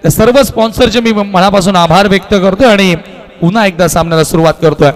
त्या सर्व स्पॉन्सरचे मी मनापासून आभार व्यक्त करतोय आणि पुन्हा एकदा सामन्याला सुरुवात करतोय.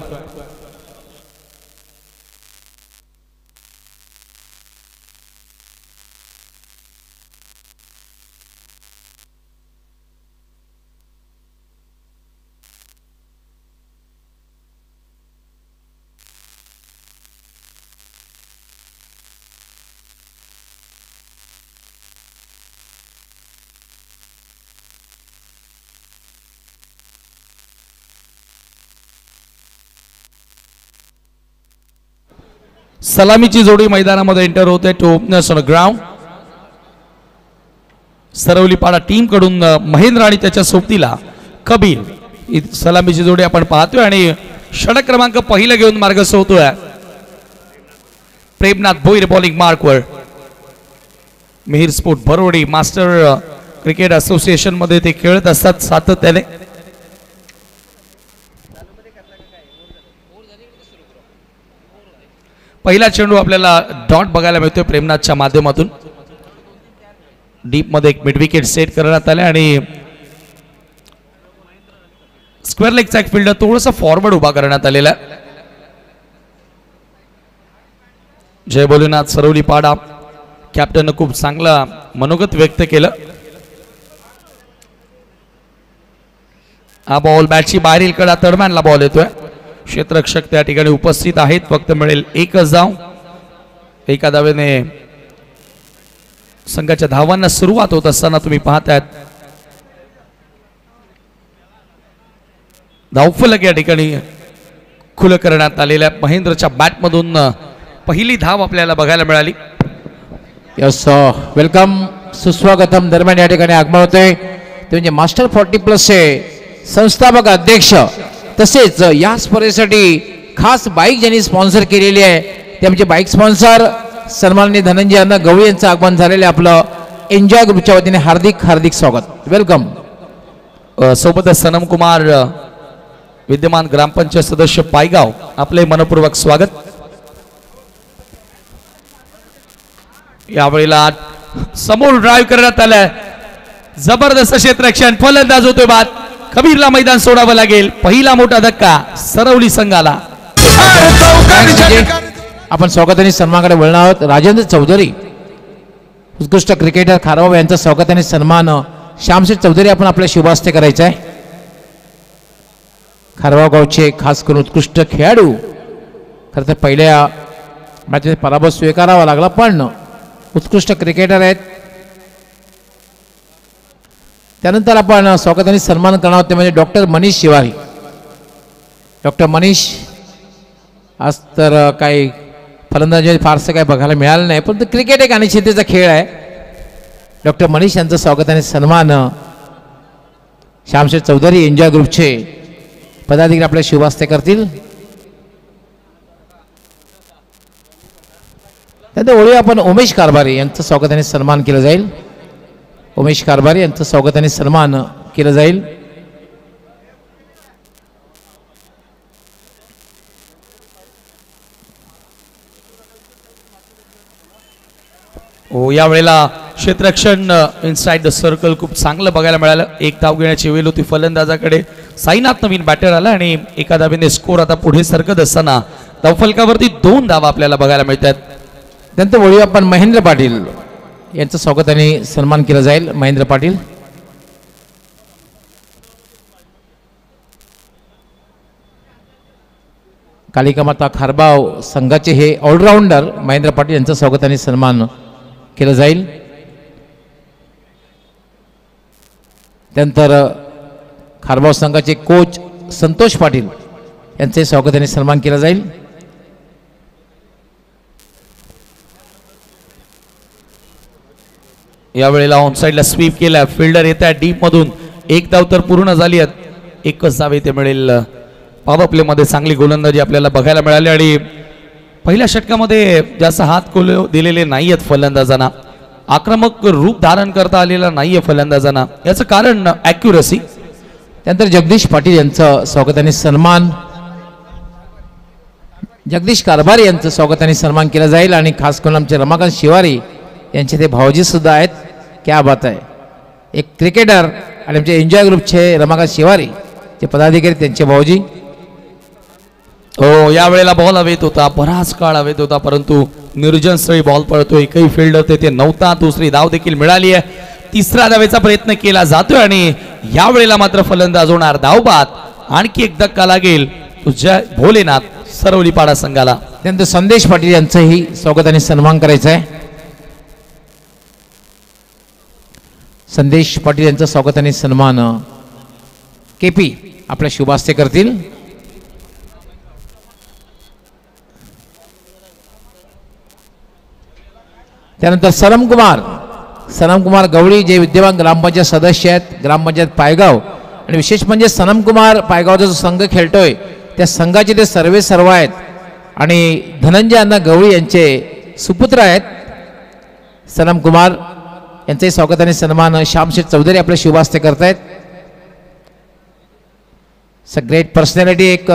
सलामीची जोडी मैदानामध्ये एंटर होते. Two openers on ground. Saravlipada team कडून महेंद्र आणि त्याच्या सोबतीला कबीर सलामीची जोडी आपण पाहतोय आणि षटक क्रमांक पहिला घेऊन मार्गस्थ होतोय. प्रेमनाथ भोईर बॉलिंग मार्कवर. Mihir sport Bharodi master cricket association मध्ये ते खेळत असतात सातत्याने. पहिला चेंडू आपल्याला डॉट बघायला मिळतोय प्रेमनाथच्या माध्यमातून. डीप मध्ये एक मिड विकेट सेट करण्यात आले आणि स्क्वेअर लेगचा एक फिल्डर थोडासा फॉरवर्ड उभा करण्यात आलेला. जय भोलेनाथ सरवलीपाडा कॅप्टननं खूप चांगला मनोगत व्यक्त केलं. हा बॉल बॅटची बाहेरील कडा तडमॅनला बॉल येतोय. क्षेत्ररक्षक त्या ठिकाणी उपस्थित आहेत. फक्त मिळेल एकच धाव. एका धावेने संघाच्या धावांना सुरुवात होत असताना तुम्ही पाहतायत धावफलक या ठिकाणी खुलं करण्यात आलेल्या महेंद्रच्या बॅटमधून पहिली धाव आपल्याला बघायला मिळाली. यस वेलकम सुस्वागतम दरम्यान या ठिकाणी आगमन होते ते म्हणजे मास्टर 40+ चे संस्थापक अध्यक्ष तसेच या स्पर्धेसाठी खास बाईक ज्यांनी स्पॉन्सर केलेली आहे ते आमचे बाईक स्पॉन्सर सन्माननीय धनंजय अण्णा गवळी यांचं आगमन झालेले आपलं एन्जॉय ग्रुपच्या वतीने हार्दिक हार्दिक स्वागत. वेलकम. सोबतच सनम कुमार विद्यमान ग्रामपंचायत सदस्य पायगाव आपले मनपूर्वक स्वागत. यावेळेला समोर ड्राइव्ह करण्यात आलाय. जबरदस्त क्षेत्ररक्षण. फलंदाज होतोय बाद. कबीरला मैदान सोडावं लागेल. पहिला मोठा धक्का सरवली संघाला. आपण स्वागत आणि सन्मानाकडे वळणार आहोत. राजेंद्र चौधरी उत्कृष्ट क्रिकेटर खारबाव यांचा स्वागत आणि सन्मान श्यामशेठ चौधरी आपण आपल्या शुभास्ते करायचा आहे. खारबाव गावचे खास करून उत्कृष्ट खेळाडू. खरं तर पहिल्या मॅचमध्ये पराभव स्वीकारावा लागला पण उत्कृष्ट क्रिकेटर आहेत. त्यानंतर आपण स्वागत आणि सन्मान करणार आहोत ते म्हणजे डॉक्टर मनीष शिवारी. डॉक्टर मनीष आज तर काही फलंदाजी फारसं काही बघायला मिळालं नाही पण क्रिकेट एक अनिश्चिततेचा खेळ आहे. डॉक्टर मनीष यांचं स्वागत आणि सन्मान श्यामशेठ चौधरी एन्जॉय ग्रुपचे पदाधिकारी आपल्या शुभास्ते करतील. त्यानंतर ओळी आपण उमेश कारभारी यांचं स्वागत आणि सन्मान केलं जाईल. उमेश कारभारी यांचं स्वागत आणि सन्मान केलं जाईल. हो यावेळेला क्षेत्ररक्षण इनसाइड द सर्कल खूप चांगलं बघायला मिळालं. एक धाव घेण्याची वेळ होती फलंदाजाकडे. साईनाथ नवीन बॅटर आला आणि एका धावेने स्कोर आता पुढे सरकत असताना धावफलकावरती 2 धावा आपल्याला बघायला मिळतात. त्यानंतर वळू आपण महेंद्र पाटील यांचं स्वागत आणि सन्मान केलं जाईल. महेंद्र पाटील कालिका माता खारबाव संघाचे हे ऑलराऊंडर महेंद्र पाटील यांचं स्वागत आणि सन्मान केलं जाईल. त्यानंतर खारबाव संघाचे कोच संतोष पाटील यांचे स्वागत आणि सन्मान केला जाईल. यावेळेला ऑनसाइडला स्वीप केला. फिल्डर येत आहे डीप मधून. एक धाव तर पूर्ण झाली आहे. एकच धाव येथे मिळेल. पॉवर प्ले मध्ये चांगली गोलंदाजी आपल्याला बघायला मिळाली आणि पहिल्या षटकामध्ये जास्त हात दिलेले नाहीयेत फलंदाजांना. आक्रमक रूप धारण करता आलेला नाहीये फलंदाजांना. याचं कारण ॲक्युरसी. त्यानंतर जगदीश पाटील यांचं स्वागत आणि सन्मान. जगदीश कारभारी यांचं स्वागत आणि सन्मान केला जाईल आणि खास करून आमचे रमाकांत शिवारी यांचे ते भावजी सुद्धा आहेत. क्या बात आहे. एक क्रिकेटर आणि आमचे एन्जॉय ग्रुपचे रमाकांत शिवारी ते पदाधिकारी त्यांचे भाऊजी. हो, यावेळेला बॉल हवेत होता, बराच काळ हवेत होता, परंतु निर्जन स्थळी बॉल पडतो. एकही फिल्डर तेथे नव्हता. दुसरी धाव देखील मिळाली आहे. तिसरा धावेचा प्रयत्न केला जातोय आणि यावेळेला मात्र फलंदाज होणार धावबाद. आणखी एक धक्का लागेल तुझ्या भोलेनाथ सरवलीपाडा संघाला. त्यानंतर संदेश पाटील यांचंही स्वागत आणि सन्मान करायचा आहे. संदेश पाटील यांचं स्वागत आणि सन्मान KP आपल्या शुभास्ते करतील. त्यानंतर सनमकुमार गवळी जे विद्यमान ग्रामपंचायत सदस्य आहेत, ग्रामपंचायत पायगाव. आणि विशेष म्हणजे सनमकुमार पायगावचा जो संघ खेळतोय त्या संघाचे ते सर्व आहेत आणि धनंजय अण्णा गवळी यांचे सुपुत्र आहेत. सनमकुमार यांचंही स्वागत आणि सन्मान श्यामशेठ चौधरी आपले शुभास्ते करतायत. ग्रेट पर्सनॅलिटी, एक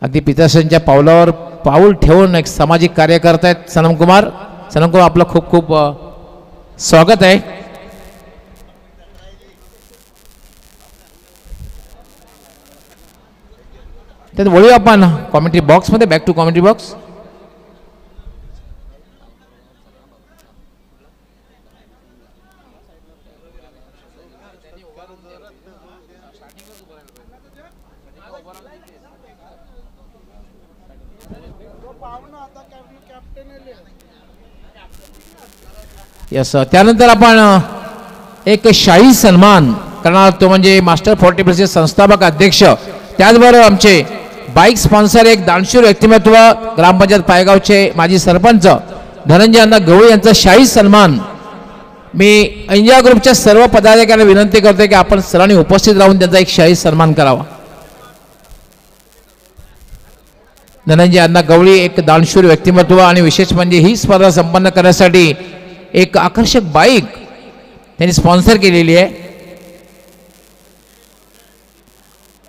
अगदी पितृसंच्या पावलावर पाऊल ठेवून एक सामाजिक कार्य करतायत सनमकुमार. आपलं खूप खूप स्वागत आहे. त्यात वळूया आपण कॉमेंट्री बॉक्समध्ये. Back to commentary box. Yes, त्यानंतर आपण एक शाही सन्मान करणार, तो म्हणजे मास्टर 40+ संस्थापक अध्यक्ष, त्याचबरोबर आमचे बाईक स्पॉन्सर, एक दानशूर व्यक्तिमत्व, ग्रामपंचायत पायगावचे माजी सरपंच धनंजय अण्णा गवळी यांचा शाही सन्मान मी एन्जॉय ग्रुपच्या सर्व पदाधिकाऱ्यांना विनंती करतोय की आपण सर्वांनी उपस्थित राहून त्यांचा एक शाही सन्मान करावा. धनंजय अण्णा गवळी एक दानशूर व्यक्तिमत्व आणि विशेष म्हणजे ही स्पर्धा संपन्न करण्यासाठी एक आकर्षक बाईक त्यांनी स्पॉन्सर केलेली आहे.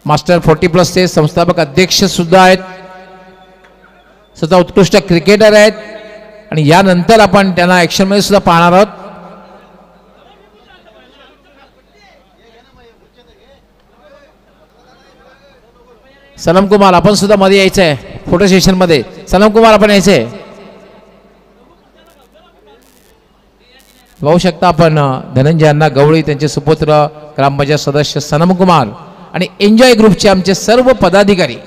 मास्टर 40+ चे संस्थापक अध्यक्ष सुद्धा आहेत, स्वतः उत्कृष्ट क्रिकेटर आहेत आणि यानंतर आपण त्यांना ॲक्शनमध्ये सुद्धा पाहणार आहोत. सनमकुमार आपण सुद्धा मध्ये यायचं आहे फोटो सेशनमध्ये. सनमकुमार आपण यायचं आहे. पाहू शकता आपण धनंजय अण्णा गवळी, त्यांचे सुपुत्र ग्रामपंचायत सदस्य सनमकुमार आणि एन्जॉय ग्रुपचे आमचे सर्व पदाधिकारी.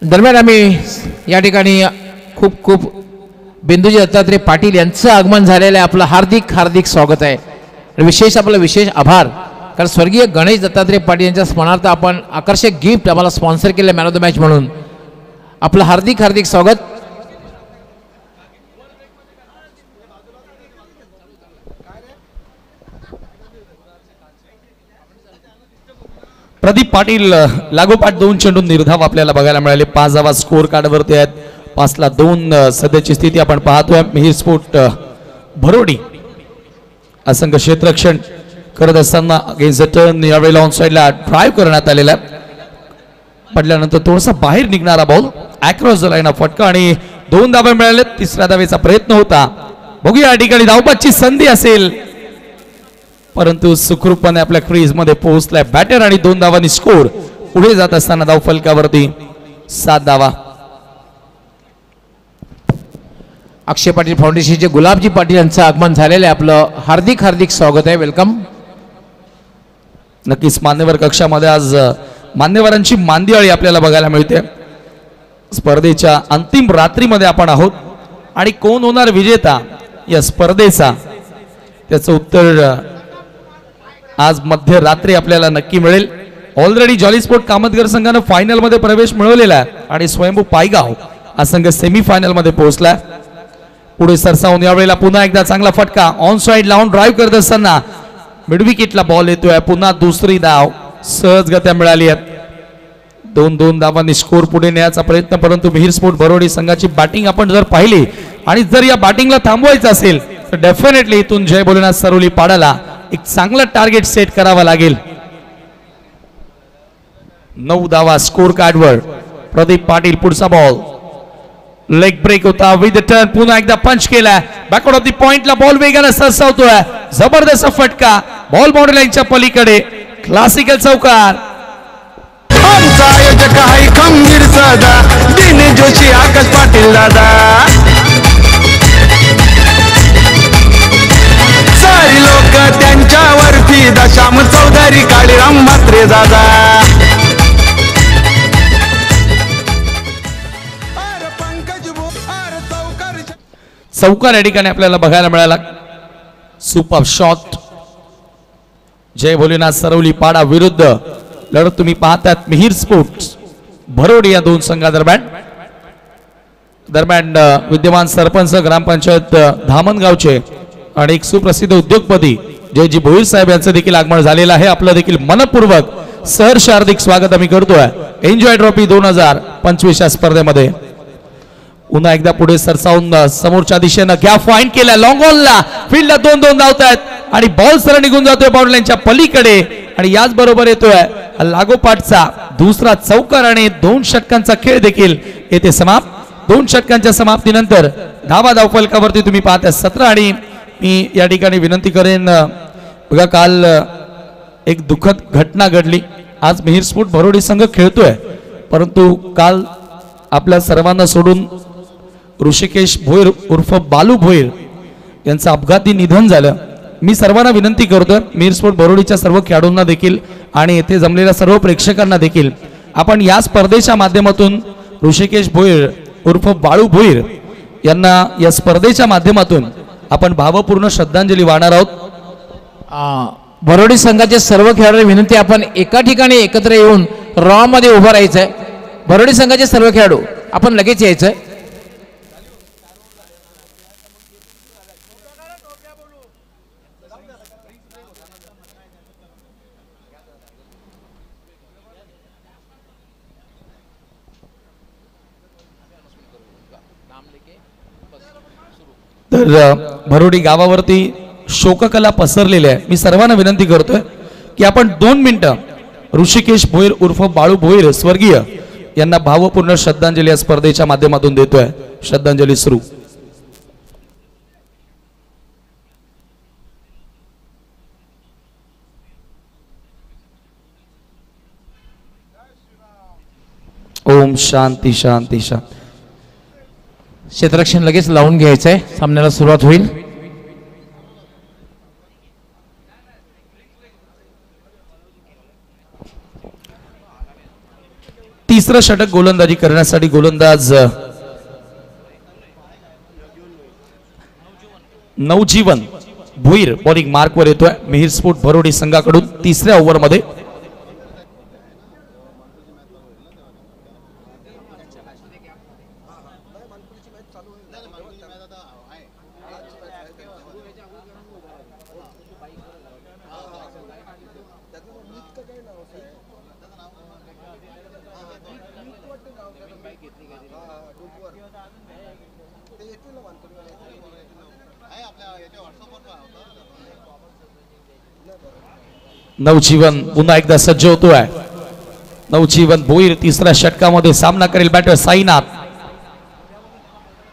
दरम्यान आम्ही या ठिकाणी खूप खूप बिंदुजी दत्तात्रय पाटील यांचं आगमन झालेलं आहे. आपलं हार्दिक हार्दिक स्वागत आहे. विशेष आपलं विशेष आभार, कारण स्वर्गीय गणेश दत्तात्रय पाटील यांच्या स्मरणार्थ आपण आकर्षक गिफ्ट आम्हाला स्पॉन्सर केलं मॅन ऑफ द मॅच म्हणून. आपलं हार्दिक हार्दिक स्वागत. प्रदीप पाटील लागोपाठ 2 चेंडू निर्धाव आपल्याला बघायला मिळाले. 5 धावा स्कोर कार्डवरती आहेत. 5-2 सध्याची स्थिती आपण पाहतोय. मिहिर स्पोर्ट भरोडी असंघ क्षेत्ररक्षण करत असताना अगेन्स्ट द टर्न यावेळेला ऑन साइडला ड्राईव्ह करण्यात आलेला आहे. पडल्यानंतर थोडासा बाहेर निघणारा ball across the line of फटका आणि 2 धावा मिळाले. तिसऱ्या धावेचा प्रयत्न होता. बघूया या ठिकाणी धावबादची संधी असेल, परंतु सुखरूपपणे आपल्या क्रीज मध्ये पोहोचलाय बॅटर आणि 2 धावांनी स्कोर. पुढे जात असताना धाव फलकावरती 7 धावा. अक्षय पाटील फाउंडेशनचे गुलाबजी पाटील यांचं आगमन झालेलं आहे. आपलं हार्दिक हार्दिक स्वागत आहे. वेलकम. नक्कीच मान्यवर कक्षामध्ये आज मान्यवरांची मांदियाळी आपल्याला बघायला मिळते. स्पर्धेच्या अंतिम रात्रीमध्ये आपण आहोत आणि कोण होणार विजेता या स्पर्धेचा त्याचं उत्तर आज मध्यरात्री आपल्याला नक्की मिळेल. ऑलरेडी जॉली स्पोर्ट कामतगर संघानं फायनल मध्ये प्रवेश मिळवलेला आहे आणि स्वयंभू पायगाव हा संघ सेमीफायनल मध्ये पोहोचलाय. पुढे सरसावून यावेळेला पुन्हा एकदा चांगला फटका ऑन साइड लावून ड्राईव्ह करत असताना मिडविकेटला बॉल येतोय. पुन्हा दुसरी धाव सहजगत्या मिळाली आहे. 2 धावांनी स्कोर पुढे नेण्याचा प्रयत्न, परंतु मिहिर स्पोर्ट बरोडी संघाची बॅटिंग आपण जर पाहिली आणि जर या बॅटिंगला थांबवायचं असेल तर डेफिनेटली इथून जय भोलेनाथ सरवली पाडाला एक चांगला टार्गेट सेट करावा लागेल. 9 धावा स्कोर कार्डवर. प्रदीप पाटील पुढचा बॉल. लेग ब्रेक होता विथ टर्न. पुन्हा एकदा पंच केला. बॅकवर्ड ऑफ द पॉइंटला बॉल वेगाने सरसावतोय. जबरदस्त फटका. बॉल बाउंड्री लाईनच्या पलीकडे. क्लासिकल चौकार. आमचा आयोजक आहे खंबीर सदा. दिनेश जोशी आकाश पाटील दादा. सारी लोक त्यांच्यावर फिदा. श्याम चौधरी काळीराम म्हात्रे दादा. चौकार या ठिकाणी आपल्याला बघायला मिळाला. Super shot. जय भोलेनाथ सरवली पाडा विरुद्ध लढत तुम्ही पाहतात मिहिर स्पोर्ट्स भरोडी या दोन संघादरम्यान. दरम्यान विद्यमान सरपंच ग्रामपंचायत धामणगावचे आणि एक सुप्रसिद्ध उद्योगपती जयजी भोईर साहेब यांचं देखील आगमन झालेलं आहे. आपलं देखील मनपूर्वक सहर्ष हार्दिक स्वागत आम्ही करतोय एन्जॉय ट्रॉफी 2025 या स्पर्धेमध्ये. पुन्हा एकदा पुढे सरसावून समोरच्या दिशेनं गॅप फाईंड केला. लॉंग ऑनला फील्डला 2-2 धावतायत आणि बॉल सरळ निघून जातोय बाउंड्री लाईनच्या पलीकडे. आणि याच बरोबर येतोय लागोपाठचा दुसरा चौकार आणि 2 षटकांचा खेळ देखील येथे समाप्त. 2 षटकांच्या समाप्तीनंतर धावा धावफलकावरती तुम्ही पाहता 17. आणि मी या ठिकाणी विनंती करेन, बघा काल एक दुःखद घटना घडली. आज मिहिर स्पोर्ट भरोडी संघ खेळतोय, परंतु काल आपल्या सर्वांना सोडून ऋषिकेश भोईर उर्फ बालू भोईर यांचं अपघाती निधन झालं. मी सर्वांना विनंती करतो, मिहिर स्पोर्ट भरोडीच्या सर्व खेळाडूंना देखील आणि येथे जमलेल्या सर्व प्रेक्षकांना देखील आपण या स्पर्धेच्या माध्यमातून ऋषिकेश भोईर उर्फ बाळू भोईर यांना या स्पर्धेच्या माध्यमातून आपण भावपूर्ण श्रद्धांजली वाहणार आहोत. भरोडी संघाचे सर्व खेळाडू विनंती, आपण एका ठिकाणी एकत्र येऊन रॉ मध्ये उभं राहायचंय. भरोडी संघाचे सर्व खेळाडू आपण लगेच यायचंय. तर भरोडी गावावरती शोककला पसरलेली आहे. मी सर्वांना विनंती करतोय की आपण 2 मिनिटं ऋषिकेश भोईर उर्फ बाळू भोईर स्वर्गीय यांना भावपूर्ण श्रद्धांजली या स्पर्धेच्या माध्यमातून देतोय. श्रद्धांजली सुरू. ओम शांती शांती शांती. क्षेत्ररक्षण लगेच लावून घ्यायचंय. सामन्याला सुरुवात होईल. तिसरं षटक गोलंदाजी करण्यासाठी गोलंदाज नवजीवन भोईर बॉलिंग मार्कवर येतोय मिहिर स्पोर्ट भरोडी संघाकडून. तिसऱ्या ओव्हरमध्ये नवजीवन पुन्हा एकदा सज्ज होतोय. नवजीवन भोईर तिसऱ्या षटकामध्ये सामना करेल बॅटर साईनाथ.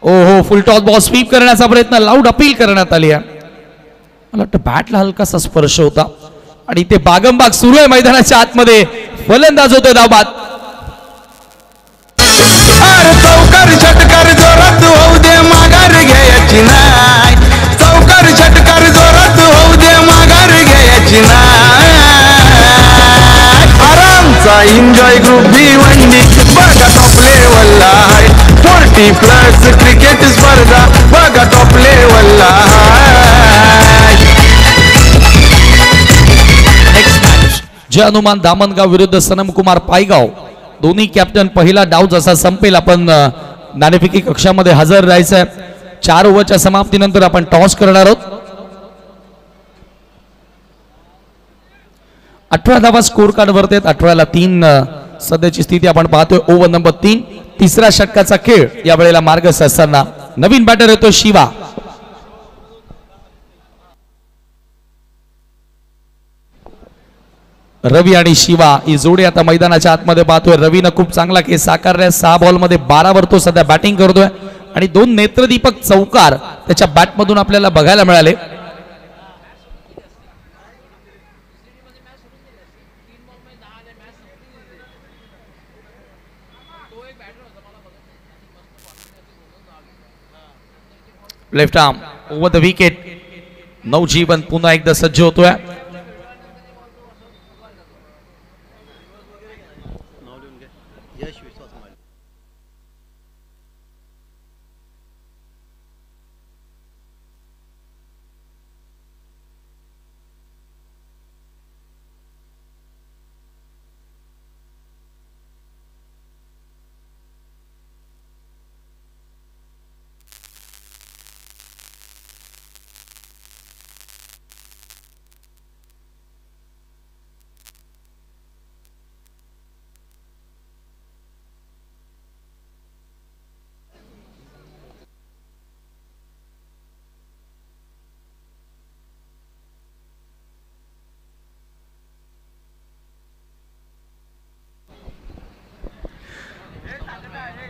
ओहो, फुल टॉस बॉल स्वीप करण्याचा प्रयत्न, लाऊड अपील करण्यात आली आहे. मला वाटतं बॅटला हलकासा स्पर्श होता आणि ते बागमबाग सुरू आहे मैदानाच्या आतमध्ये. फलंदाज होतोय धावबाद. चौकार षटकार जोरात होऊ दे, माघार घ्यायची नाही. चौकार षटकार जोरात होऊ दे, माघार घ्यायची नाही. आरामचा एन्जॉय ग्रुप भिवंडी बघा टॉप लेवलला आहे. 40+ क्रिकेट स्पर्धा बघा टॉप लेवलला आहे. जय हनुमान दामणगाव विरुद्ध सनम कुमार पायगाव. दोन्ही कॅप्टन. पहिला डाव जसा संपेल आपण नाणेफेकी कक्षामध्ये हजर राहायचं आहे. 4 ओव्हरच्या समाप्तीनंतर आपण टॉस करणार आहोत. 18 धावा स्कोर कार्ड वरती आहेत. 18ला 3 सध्याची स्थिती आपण पाहतोय. ओव्हर नंबर 3 तिसऱ्या षटकाचा खेळ या वेळेला मार्गस्थ असताना नवीन बॅटर येतो शिवा. रवी आणि शिवा ही जोडी आता मैदानाच्या आतमध्ये पाहतोय. रवीनं खूप चांगला खेळ साकारलाय. 6 बॉलमध्ये 12 वर तो सध्या बॅटिंग करतोय आणि 2 नेत्रदीपक चौकार त्याच्या बॅटमधून आपल्याला बघायला मिळाले. Left arm over the wicket. Navjeevan पुन्हा एकदा सज्ज होतोय.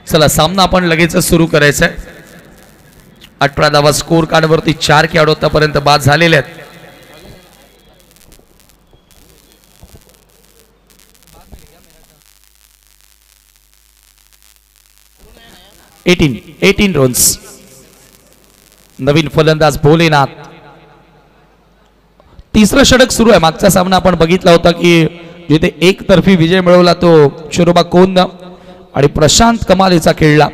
चला सामना आपण लगेच सुरू करायचा आहे. 18 धावा स्कोर कार्ड वरती 4 खेळाडू आतापर्यंत बाद झालेले आहेत. Eighteen runs. नवीन फलंदाज भोलेनाथ. तिसरं षटक सुरू आहे. मागचा सामना आपण बघितला होता की जिथे एकतर्फी विजय मिळवला तो शिरोबा कोंद आणि प्रशांत कमालीचा खेळला.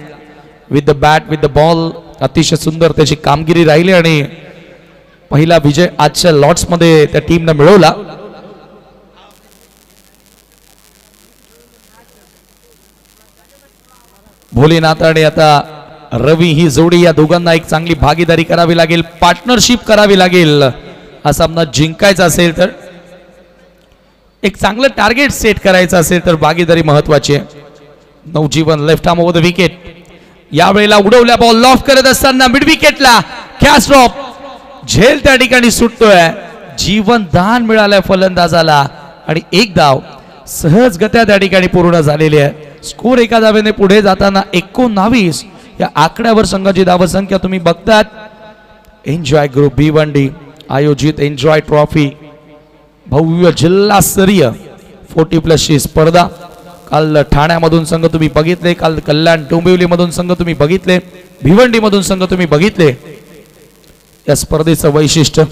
With the bat with the ball अतिशय सुंदर त्याची कामगिरी राहिली आणि पहिला विजय आजच्या लॉट्स मध्ये त्या टीमने मिळवला. भोलेनाथ आणि आता रवी ही जोडी या दोघांना एक चांगली भागीदारी करावी लागेल. पार्टनरशिप करावी लागेल. हा सामना जिंकायचा असेल तर एक चांगलं टार्गेट सेट करायचं असेल तर भागीदारी महत्वाची आहे. Navjeevan left arm over the wicket. यावेळेला उडवल्या बॉल लॉफ्ट करत असताना मिड विकेटला कॅच ड्रॉप. झेल त्या ठिकाणी सुटतोय. जीवन दान मिळालंय फलंदाजाला आणि एक धाव सहजगत्या त्या ठिकाणी पूर्ण झालेली आहे. स्कोर एका धावेने पुढे जाताना 19 या आकड्यावर संघाची धावसंख्या तुम्ही बघतात. एन्जॉय ग्रुप B1D आयोजित एन्जॉय ट्रॉफी भव्य जिल्हास्तरीय 40+ ची स्पर्धा. काल ठाण्यामधून संघ तुम्ही बघितले, काल कल्याण डोंबिवली मधून संघ तुम्ही बघितले, भिवंडी मधून संघ तुम्ही बघितले. या स्पर्धेचं वैशिष्ट्य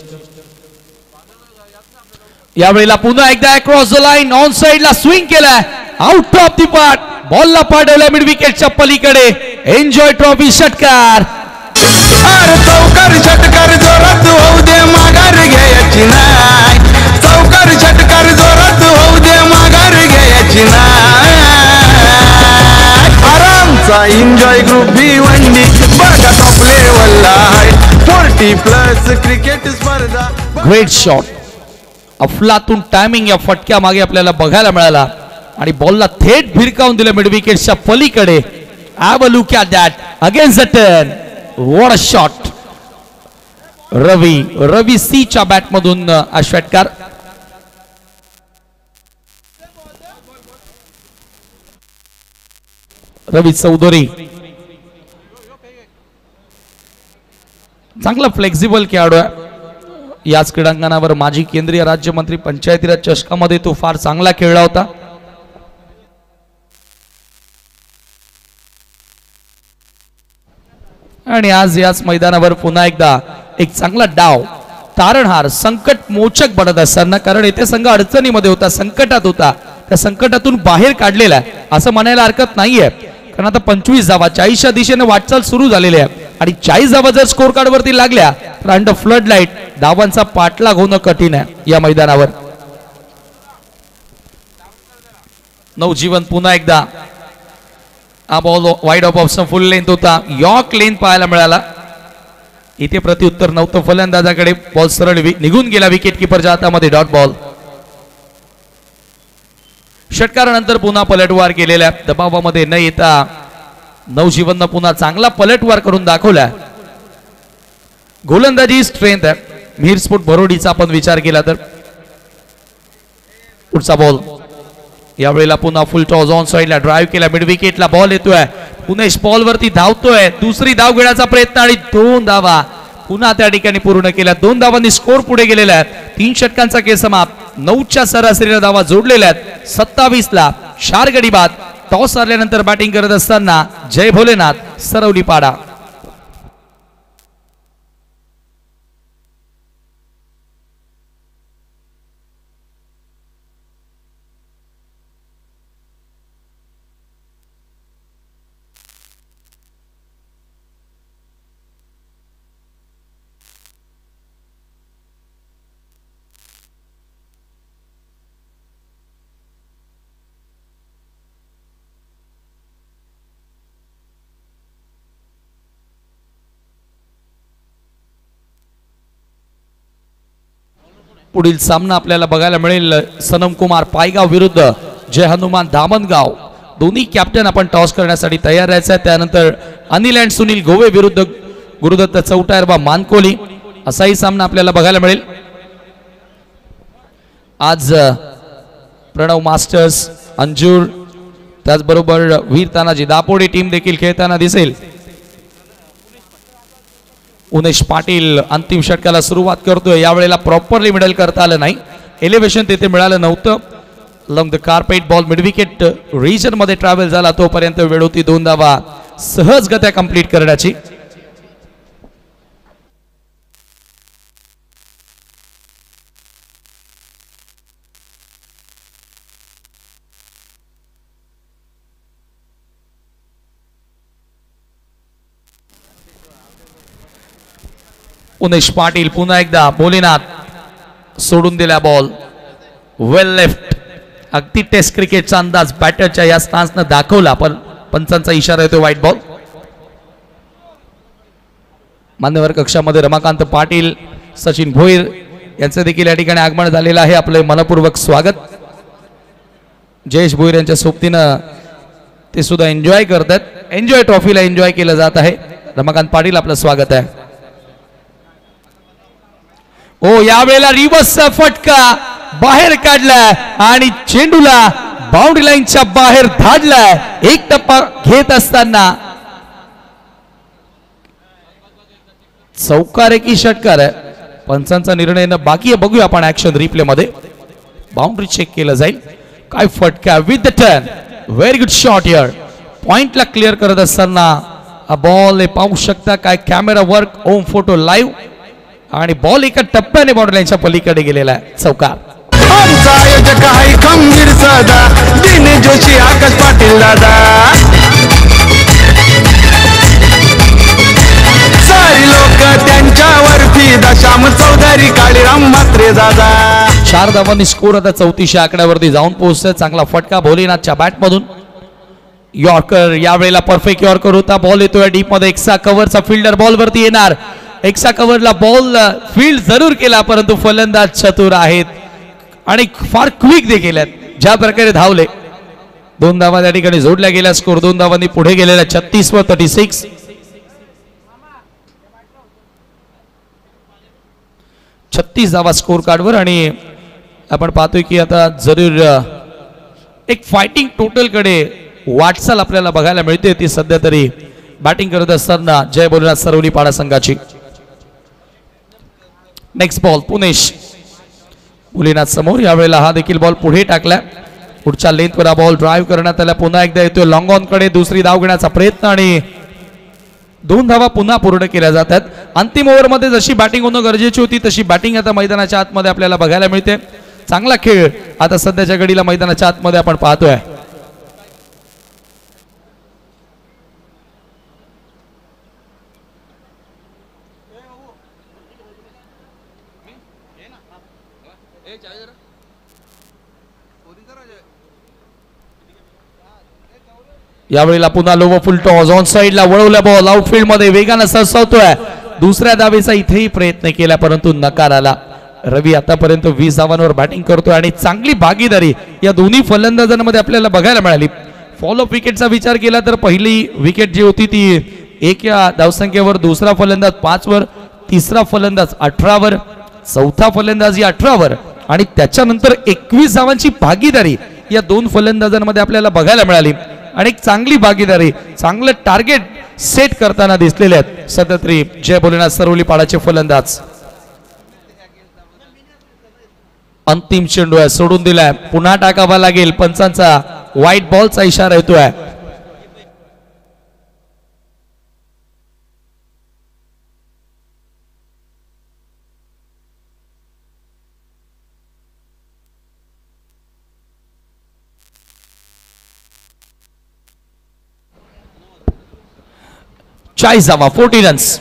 यावेळेला पुन्हा एकदा across the line on side ला स्विंग केलाय. Out of the part. बॉलला पाठवल्या मिड विकेटच्या पलीकडे. एन्जॉय ट्रॉफी षटकार. अरे चौकार षटकार जोरात होऊ दे माघार घ्यायची नाही. चौकार षटकार जोरात होऊ दे माघार घ्यायची नाही. आरामचा एन्जॉय ग्रुप B1D बघा टॉप लेवलला आहे. 40+ क्रिकेट स्पर्धा. Great shot. अफलातून टायमिंग या फटक्या मागे आपल्याला बघायला मिळाला आणि बॉलला थेट भिरकावून दिलं मिड विकेटच्या पलीकडे. Have a look at that against the turn. What a shot. Ravi सी च्या बॅट मधून षटकार. रवी चौधरी चांगला फ्लेक्झिबल खेळाडू आहे. याच क्रीडांगणावर माजी केंद्रीय राज्यमंत्री पंचायतीराज चषकामध्ये तो फार चांगला खेळला होता. आणि आज याच मैदानावर पुन्हा एकदा एक चांगला डाव तारणहार संकट मोचक बनत असताना, कारण येथे संघ अडचणीमध्ये होता, संकटात होता, त्या संकटातून बाहेर काढलेला आहे असं म्हणायला हरकत नाहीये. कारण आता 25 धावा 40च्या दिशेने वाटचाल सुरू झालेली आहे आणि 40 धावा जर स्कोर कार्ड वरती लागल्या तर अंडर फ्लड लाईट धावांचा पाठलाग होणं कठीण आहे या मैदानावर. नवजीवन पुन्हा एकदा. हा ball wide of option full length होता. यॉर्क लेंथ पाहायला मिळाला. इथे प्रत्युत्तर नव्हतं फलंदाजाकडे. बॉल सरळ निघून गेला विकेट किपरच्या हातामध्ये. Dot ball. षटकारानंतर पुन्हा पलटवार केलेल्या दबावामध्ये न येता नवजीवननं पुन्हा चांगला पलटवार करून दाखवला. गोलंदाजी स्ट्रेंथ आहे. मिहिर स्पोर्ट भरोडीचा आपण विचार केला तर पुढचा बॉल यावेळेला पुन्हा फुल टॉस ऑन साइडला ड्राइव्ह केला मिड विकेटला बॉल येतोय पुनेश बॉल वरती धावतोय दुसरी धाव घेण्याचा प्रयत्न आणि 2 धावा पुन्हा त्या ठिकाणी पूर्ण केल्या 2 धावांनी स्कोर पुढे गेलेला आहे 3 षटकांचा खेळ समाप्त 9च्या सरासरीला धावा जोडलेल्या आहेत 27 ला 4 गडी बाद टॉस हरल्यानंतर बॅटिंग करत असताना जय भोलेनाथ सरवली पाडा पुढील सामना आपल्याला बघायला मिळेल सनम कुमार पायगाव विरुद्ध जय हनुमान धामणगाव दोन्ही कॅप्टन आपण टॉस करण्यासाठी तयार राहायचं आहे त्यानंतर अनिल अँड सुनील गोवे विरुद्ध गुरुदत्त चौटायर व मानकोली असाही सामना आपल्याला बघायला मिळेल आज प्रणव मास्टर्स अंजूर त्याचबरोबर वीर तानाजी दापोडी टीम देखील खेळताना दिसेल उमेश पाटील अंतिम षटकाला सुरुवात करतोय यावेळेला प्रॉपरली मिडल करता आलं नाही एलिव्हेशन तिथे मिळालं नव्हतं long the carpet ball mid wicket region मध्ये ट्रॅव्हल झाला तोपर्यंत वेळ होती 2 धावा सहजगत्या कंप्लीट करण्याची उमेश पाटील पुन्हा एकदा भोलेनाथ सोडून दिला बॉल वेल लेफ्ट अगदी टेस्ट क्रिकेटचा अंदाज बॅटरच्या या स्टान्सनं दाखवला पण पंचांचा इशारा येतो व्हाईट बॉल मान्यवर कक्षामध्ये रमाकांत पाटील सचिन भोईर यांचं देखील या ठिकाणी आगमन झालेलं आहे आपले मनपूर्वक स्वागत जयेश भोईर यांच्या सोबतीनं ते सुद्धा एन्जॉय करतात एन्जॉय ट्रॉफीला एन्जॉय केलं जात आहे रमाकांत पाटील आपलं स्वागत आहे ओ यावेळेला रिव्हर्सचा फटका बाहेर काढलाय आणि चेंडूला बाउंड्री लाईनच्या बाहेर धाडलाय एक टप्पा घेत असताना चौकार की षटकार आहे पंचांचा निर्णय न बाकी आहे बघूया आपण ऍक्शन रिप्ले मध्ये बाउंड्री चेक केलं जाईल काय फटका with the turn very good shot here पॉइंटला क्लिअर करत असताना हा बॉल पाहू शकता काय कॅमेरा वर्क ओम फोटो लाईव्ह आणि बॉल एका टप्प्याने बाउंड्री लाईनच्या पलीकडे गेलेला आहे चौकार आमचा आयोजक आहे खंबीर सदा दिनेश जोशी आकाश पाटील दादा सारी लोक त्यांच्यावर फिदा श्याम चौधरी काळीराम म्हात्रे दादा 4 धावांनी स्कोर आता 3400 आकड्यावरती जाऊन पोहोचतोय चांगला फटका भोलेनाथच्या बॅट मधून यॉर्कर यावेळेला परफेक्ट यॉर्कर होता बॉल येतोय डीप मध्ये एक्सा कव्हरचा फिल्डर बॉल वरती येणार एक्सा कव्हरला बॉल फील्ड जरूर केला परंतु फलंदाज चतुर आहेत आणि फार क्विक देखील आहेत ज्या प्रकारे धावले 2 धावा त्या ठिकाणी जोडल्या गेल्या स्कोर 2 धावांनी पुढे गेलेला 36 व 36 36 धावा स्कोर कार्डवर आणि आपण पाहतोय की आता जरूर एक फायटिंग टोटल कडे वाटचाल आपल्याला बघायला मिळते ती सध्या तरी बॅटिंग करत असताना जय भोलेनाथ सरवली पाडा संघाची नेक्स्ट बॉल पुनेश भोलेनाथ समोर यावेळेला हा देखील बॉल पुढे टाकला पुढच्या लेंथवर हा बॉल ड्राइव्ह करण्यात आला पुन्हा एकदा येतोय लॉंग ऑन कडे दुसरी धाव घेण्याचा प्रयत्न आणि 2 धावा पुन्हा पूर्ण केल्या जातात अंतिम ओव्हर मध्ये जशी बॅटिंग होणं गरजेची होती तशी बॅटिंग आता मैदानाच्या आतमध्ये आपल्याला बघायला मिळते चांगला खेळ आता सध्याच्या घडीला मैदानाच्या आतमध्ये आपण पाहतोय यावेळेला पुन्हा लोवर फुल टॉस ऑन साइडला वळवला बॉल आउटफील्ड मध्ये वेगाने सरसावतोय दुसऱ्या धावेचा इथेही प्रयत्न केला परंतु नकार आला रवी आतापर्यंत 20 धावांवर बॅटिंग करतोय आणि चांगली भागीदारी या दोन्ही फलंदाजांमध्ये आपल्याला बघायला मिळाली फॉलो ऑफ विकेटचा विचार केला तर पहिली विकेट जी होती ती 1 या धावसंख्येवर दुसरा फलंदाज 5 वर तिसरा फलंदाज 18 वर चौथा फलंदाजी 18 वर आणि त्याच्यानंतर 21 धावांची भागीदारी या दोन फलंदाजांमध्ये आपल्याला बघायला मिळाली आणि एक चांगली भागीदारी, चांगलं टार्गेट सेट करताना दिसलेले आहेत सध्या तरी जय भोलेनाथ सरवली पाडाचे फलंदाज. अंतिम चेंडू आहे, सोडून दिलाय, पुन्हा टाकावा लागेल. पंचांचा व्हाईट बॉलचा इशारा येतोय. चाळीस धावा, 40 रन्स.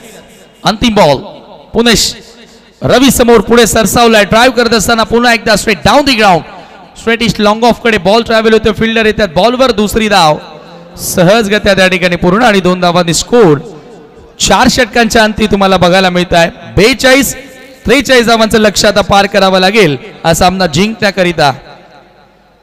अंतिम बॉल, पुनेश रवी समोर पुढे सरसावलाय. ड्राईव्ह करत असताना पुन्हा एकदा straight down the ground, straight east long of कडे बॉल ट्रॅव्हल होते. फिल्डर येतात, बॉलवर दुसरी धाव सहजगत्या त्या ठिकाणी पूर्ण आणि 2 धावांनी स्कोर. 4 षटकांच्या अंती तुम्हाला बघायला मिळत आहे. 42-43 धावांचं लक्ष आता पार करावं लागेल हा सामना जिंकण्याकरिता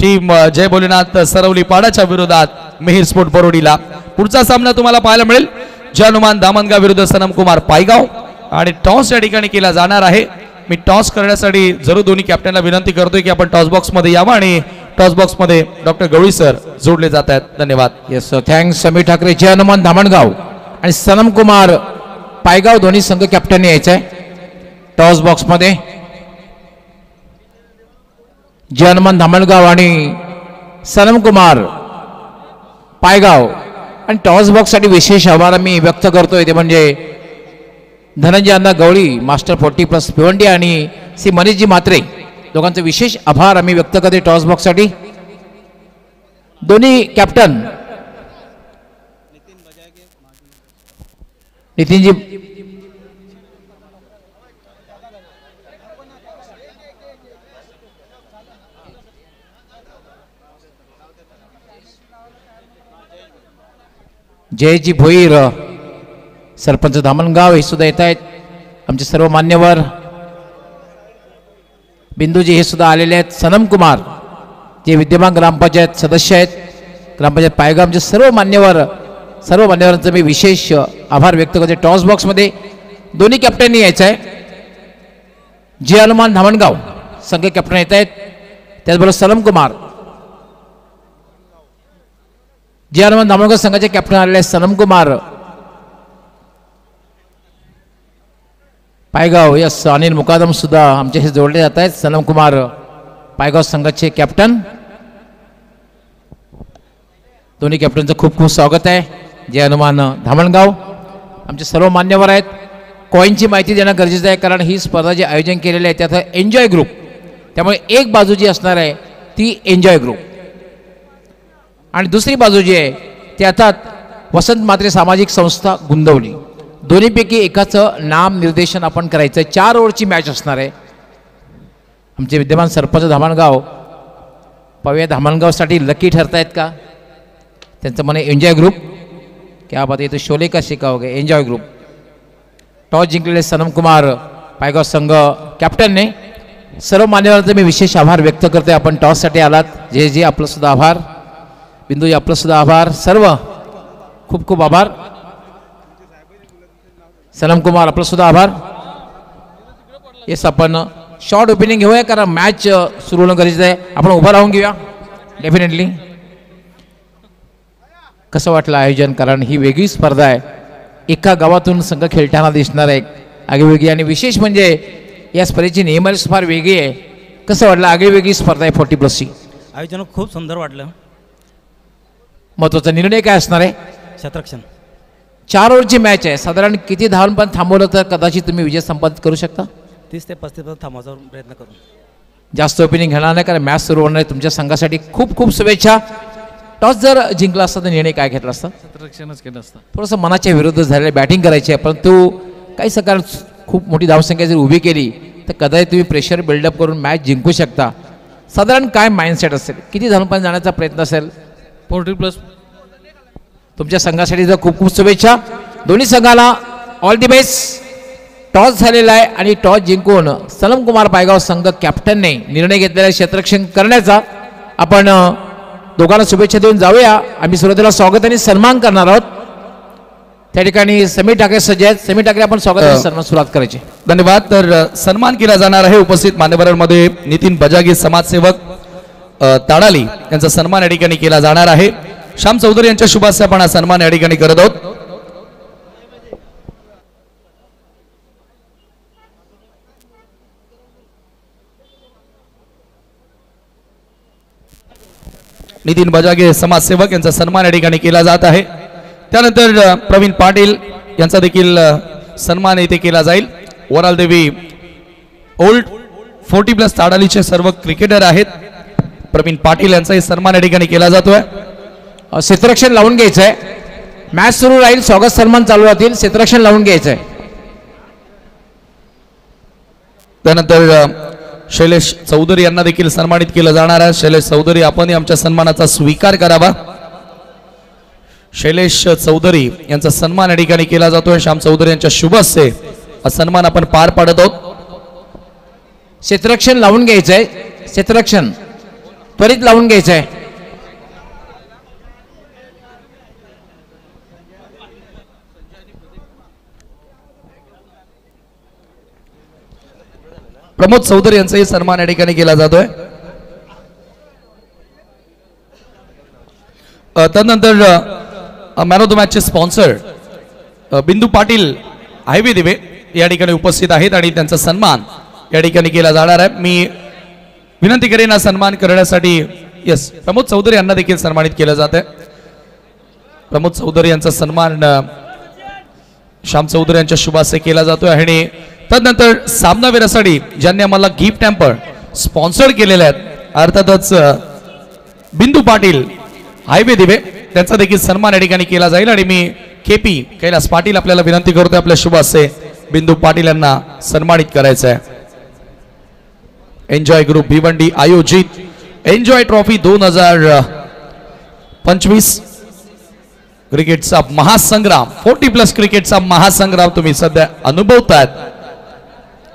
टीम जय भोलेनाथ सरवली पाडाच्या विरोधात मेहर स्पोर्ट बरोडीला. पुढचा सामना तुम्हाला पाहायला मिळेल जय हनुमान धामणगाव विरुद्ध सनम कुमार पायगाव आणि टॉस या ठिकाणी केला जाणार आहे. मी टॉस करण्यासाठी जरूर दोन्ही कॅप्टनला विनंती करतोय की आपण टॉस बॉक्स मध्ये यावं आणि टॉस बॉक्स मध्ये डॉक्टर गवळी सर जोडले जात आहेत. धन्यवाद. Yes sir, thanks. Sameer Thackeray Jai Hanuman Dhamangaon आणि सनम कुमार पायगाव दोन्ही संघ कॅप्टन यायचंय टॉस बॉक्स मध्ये. जय हनुमान धामणगाव आणि सनम कुमार पायगाव आणि टॉस बॉक्स साठी विशेष आभार मी व्यक्त करतोय ते म्हणजे धनंजय अण्णा गवळी मास्टर 40+ भिवंडी आणि श्री मनीषजी म्हात्रे दोघांचे विशेष आभार आम्ही व्यक्त करते टॉस बॉक्स साठी. दोन्ही कॅप्टन नितीनजी जयजी भोईर सरपंच धामणगाव हे सुद्धा येत आहेत. आमचे सर्व मान्यवर बिंदूजी हे सुद्धा आलेले आहेत. सनम कुमार जे विद्यमान ग्रामपंचायत सदस्य आहेत, ग्रामपंचायत पायगावचे सर्व मान्यवरांचा मी विशेष आभार व्यक्त करते. टॉस बॉक्समध्ये दोन्ही कॅप्टननी यायचं आहे. जय हनुमान धामणगाव संघ कॅप्टन येत आहेत, त्याचबरोबर सनम कुमार. जय हनुमान धामणगाव संघाचे कॅप्टन आलेले आहेत सनम कुमार पायगाव. यस, अनिल मुकादम सुद्धा आमच्याशी जोडले जात आहेत. सनम कुमार पायगाव संघाचे कॅप्टन. दोन्ही कॅप्टनचं खूप खूप स्वागत आहे. जय हनुमान धामणगाव आमचे सर्व मान्यवर आहेत. कॉईनची माहिती देणं गरजेचं आहे कारण ही स्पर्धा जे आयोजन केलेलं आहे त्यात एन्जॉय ग्रुप, त्यामुळे एक बाजू जी असणार आहे ती एन्जॉय ग्रुप आणि दुसरी बाजू जी आहे ती आता वसंत म्हात्रे सामाजिक संस्था गुंदवली. दोन्हीपैकी एकाचं नाम निर्देशन आपण करायचं आहे. 4 ओव्हरची मॅच असणार आहे. आमचे विद्यमान सरपंच धामणगाव पव्या धामणगावसाठी लकी ठरतायत का? त्यांचं म्हणे एन्जॉय ग्रुप. क्या बात आहे, तो शोले का शिकाओगे. Enjoy group. टॉस जिंकलेले सनम कुमार पायगाव संघ कॅप्टनने. सर्व मान्यवरांचे मी विशेष आभार व्यक्त करते. आपण टॉससाठी आलात. जे आपलं सुद्धा आभार. बिंदूजी आपलं सुद्धा आभार. सर्व खूप खूप आभार. सनम कुमार आपलं सुद्धा आभार. येस, आपण शॉर्ट ओपनिंग घेऊया कारण मॅच सुरू होणं गरजेचं आहे. आपण उभं राहून घेऊया डेफिनेटली. कसं वाटलं आयोजन, कारण ही वेगळी स्पर्धा आहे. एका गावातून संघ खेळताना दिसणार आहे आगळीवेगळी आणि विशेष म्हणजे या स्पर्धेची नियमावली फार वेगळी आहे. कसं वाटलं? आगळीवेगळी स्पर्धा आहे 40+ची. आयोजन खूप सुंदर वाटलं. महत्त्वाचा निर्णय काय असणार आहे? क्षेत्ररक्षण. 4 ओव्हरची मॅच आहे. साधारण किती धावांपर्यंत पण थांबवलं तर कदाचित तुम्ही विजय संपादित करू शकता? 30 ते 35 थांबवायचा प्रयत्न करू. जास्त ओपनिंग घेणार नाही कारण मॅच सुरू होणार आहे. तुमच्या संघासाठी खूप खूप शुभेच्छा. टॉस जर जिंकला असता तर निर्णय काय घेतला असता? क्षेत्ररक्षणच केलं असतं. थोडंसं मनाच्या विरुद्ध झालेलं बॅटिंग करायची आहे, परंतु काही सकाळ खूप मोठी धावसंख्या जर उभी केली तर कदाचित तुम्ही प्रेशर बिल्डअप करून मॅच जिंकू शकता. साधारण काय माइंडसेट असेल? किती धावांपर्यंत जाण्याचा प्रयत्न असेल? 40+. तुमच्या संघासाठी तर खूप खूप शुभेच्छा. दोन्ही संघाला ऑल दी बेस्ट. टॉस झालेला आहे आणि टॉस जिंकून सनम कुमार पायगाव संघ कॅप्टनने निर्णय घेतलेला क्षेत्ररक्षण करण्याचा. आपण दोघांना शुभेच्छा देऊन जाऊया. आम्ही सुरुवातीला स्वागत आणि सन्मान करणार आहोत. त्या ठिकाणी समीर ठाकरे सज्ज आहेत. समीर ठाकरे आपण स्वागत सन्मान सुरुवात करायची. धन्यवाद. तर सन्मान केला जाणार आहे उपस्थित मान्यवरांमध्ये नितीन बजागे समाजसेवक ताडाली यांचा सन्मान या ठिकाणी केला जाणार आहे. श्याम चौधरी यांच्या शुभ हस्ते आपण हा सन्मान या ठिकाणी करत आहोत. नितीन बजागे समाजसेवक यांचा सन्मान या ठिकाणी केला जात आहे. त्यानंतर प्रवीण पाटील यांचा देखील सन्मान येथे केला जाईल. वराल देवी ओल्ड 40+ ताडालीचे सर्व क्रिकेटर आहेत. प्रवीण पाटील यांचाही सन्मान या ठिकाणी केला जातोय. क्षेत्ररक्षण लावून घ्यायचंय. मॅच सुरू राहील, स्वागत सन्मान चालू राहतील. क्षेत्ररक्षण लावून घ्यायचंय. त्यानंतर शैलेश चौधरी यांना देखील सन्मानित केलं जाणार आहे. शैलेश चौधरी आपण आमच्या सन्मानाचा स्वीकार करावा. शैलेश चौधरी यांचा सन्मान या ठिकाणी केला जातोय. श्याम चौधरी यांच्या शुभ हस्ते हा सन्मान आपण पार पाडत आहोत. क्षेत्ररक्षण लावून घ्यायचंय. क्षेत्ररक्षण त्वरित लावून घ्यायचंय. प्रमोद चौधरी यांचाही सन्मान या ठिकाणी केला जातोय. त्यानंतर मॅन ऑफ द मॅचचे स्पॉन्सर बिंदू पाटील हायवे दिवे या ठिकाणी उपस्थित आहेत आणि त्यांचा सन्मान या ठिकाणी केला जाणार आहे. मी विनंती करेन हा सन्मान करण्यासाठी यस प्रमोद चौधरी यांना देखील सन्मानित केलं जात आहे. प्रमोद चौधरी यांचा सन्मान श्याम चौधरी यांच्या शुभ हस्ते केला जातोय. आणि त्यानंतर सामनावीरासाठी ज्यांनी आम्हाला गिफ्ट हॅम्पर स्पॉन्सर केलेले आहेत अर्थातच बिंदू पाटील हायवे दिवे त्यांचा देखील सन्मान या ठिकाणी केला जाईल. आणि मी केपी कैलास पाटील आपल्याला विनंती करतोय आपल्या शुभ हस्ते बिंदू पाटील यांना सन्मानित करायचं आहे. एन्जॉय ग्रुप भिवंडी आयोजित एन्जॉय ट्रॉफी 2025 क्रिकेटचा महासंग्राम 40+ क्रिकेटचा महासंग्राम तुम्ही सध्या अनुभवतात.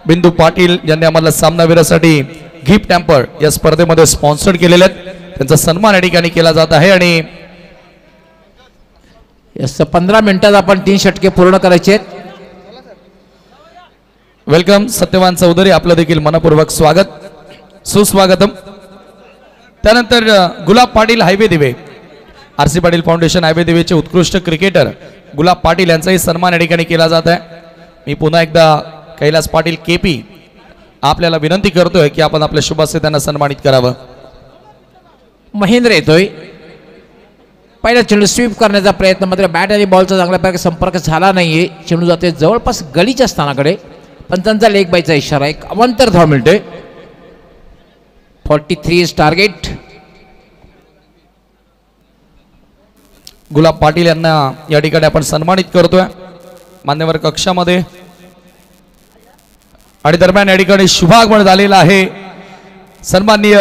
बिंदू पाटील ज्यांनी आम्हाला सामनावीरासाठी गिफ्ट हॅम्पर या स्पर्धेमध्ये स्पॉन्सर केलेले आहेत त्यांचा सन्मान या ठिकाणी केला जात आहे. आणि 15 मिनिटात आपण 3 षटके पूर्ण करायचे आहेत. वेलकम सत्यवान चौधरी आपलं देखील मनपूर्वक स्वागत सुस्वागतम. त्यानंतर गुलाब पाटील हायवे दिवे RC पाटील फाउंडेशन हायवे दिवेचे उत्कृष्ट क्रिकेटर गुलाब पाटील यांचाही सन्मान या ठिकाणी केला जात आहे. मी पुन्हा एकदा कैलास पाटील केपी आपल्याला विनंती करतोय की आपण आपल्या शुभ हस्ते त्यांना सन्मानित करावं. महेंद्र येतोय. पहिला चेंडू स्वीप करण्याचा प्रयत्न, मात्र बॅट आणि बॉलचा चांगल्या प्रकारे संपर्क झाला नाहीये. चेंडू जाते जवळपास गलीच्या स्थानाकडे, पण त्यांचा लेग बायचा इशारा. एक अवांतर धाव मिळतोय. 43 इज टार्गेट. गुलाब पाटील यांना या ठिकाणी आपण सन्मानित करतोय मान्यवर कक्षामध्ये. आणि दरम्यान या ठिकाणी शुभागमन झालेला आहे. सन्माननीय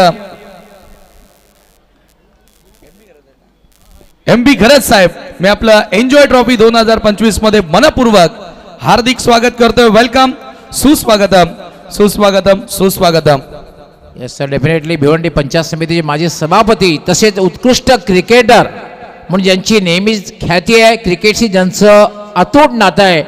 MB घरत साहेब, मी आपलं एन्जॉय ट्रॉफी 2025 मध्ये मनपूर्वक हार्दिक स्वागत करतोय. वेलकम, सुस्वागतम सुस्वागतम सुस्वागतम. Yes sir, definitely Bhiwandi panchayat समितीचे माजी सभापती तसेच उत्कृष्ट क्रिकेटर म्हणून ज्यांची नेहमीच ख्याती आहे, क्रिकेटशी ज्यांचं अतूट नातं आहे,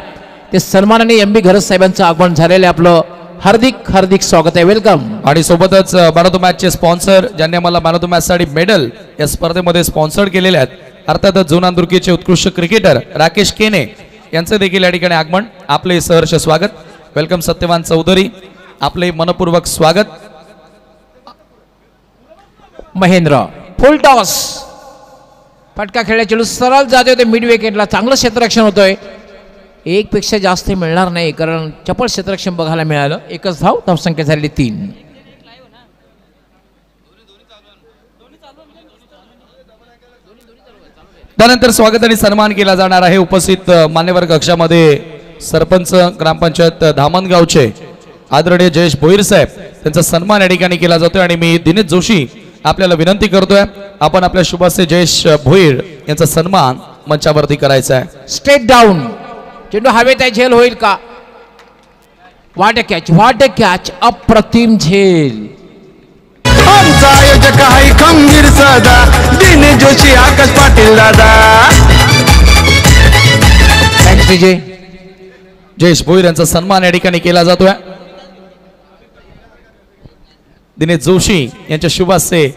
ते सन्माननीय MB घरत साहेबांचं आगमन झालेलं आहे. आपलं हार्दिक हार्दिक स्वागत आहे. वेलकम. आणि सोबतच मॅन ऑफ द मॅचचे स्पॉन्सर ज्यांनी आम्हाला मॅन ऑफ द मॅच साठी मेडल या स्पर्धेमध्ये स्पॉन्सर केलेले आहेत अर्थातच जुनांदुर्गीचे उत्कृष्ट क्रिकेटर राकेश केने यांचे देखील या ठिकाणी आगमन. आपले सहर्ष स्वागत. वेलकम सत्यवान चौधरी, आपले मनपूर्वक स्वागत. महेंद्र फुल टॉस, फटका खेळल्या चेंडू सरळ जाते होते मिड विकेटला. चांगलं क्षेत्ररक्षण होतोय. एक पेक्षा जास्त मिळणार नाही कारण चपळ क्षेत्ररक्षण बघायला मिळालं. एकच धाव, धावसंख्या झालेली 3. त्यानंतर स्वागत आणि सन्मान केला जाणार आहे. उपस्थित मान्यवर कक्षामध्ये सरपंच ग्रामपंचायत धामणगावचे आदरणीय जयेश भोईर साहेब त्यांचा सन्मान या ठिकाणी केला जातोय. आणि मी दिनेश जोशी आपल्याला विनंती करतोय आपण आपल्या शुभ हस्ते जयेश भोईर यांचा सन्मान मंचावरती करायचा आहे. स्ट्रेट डाऊन, चेंडू हवेत आहे. झेल होईल का? वाट अ कॅच, अप्रतिम झेल. आमचा आयोजक आहे खंबीर सदा दिनेश जोशी आकाश पाटील दादा. जे जयेश भोईर यांचा सन्मान या ठिकाणी केला जातोय. दिनेश जोशी यांच्या शुभ हस्ते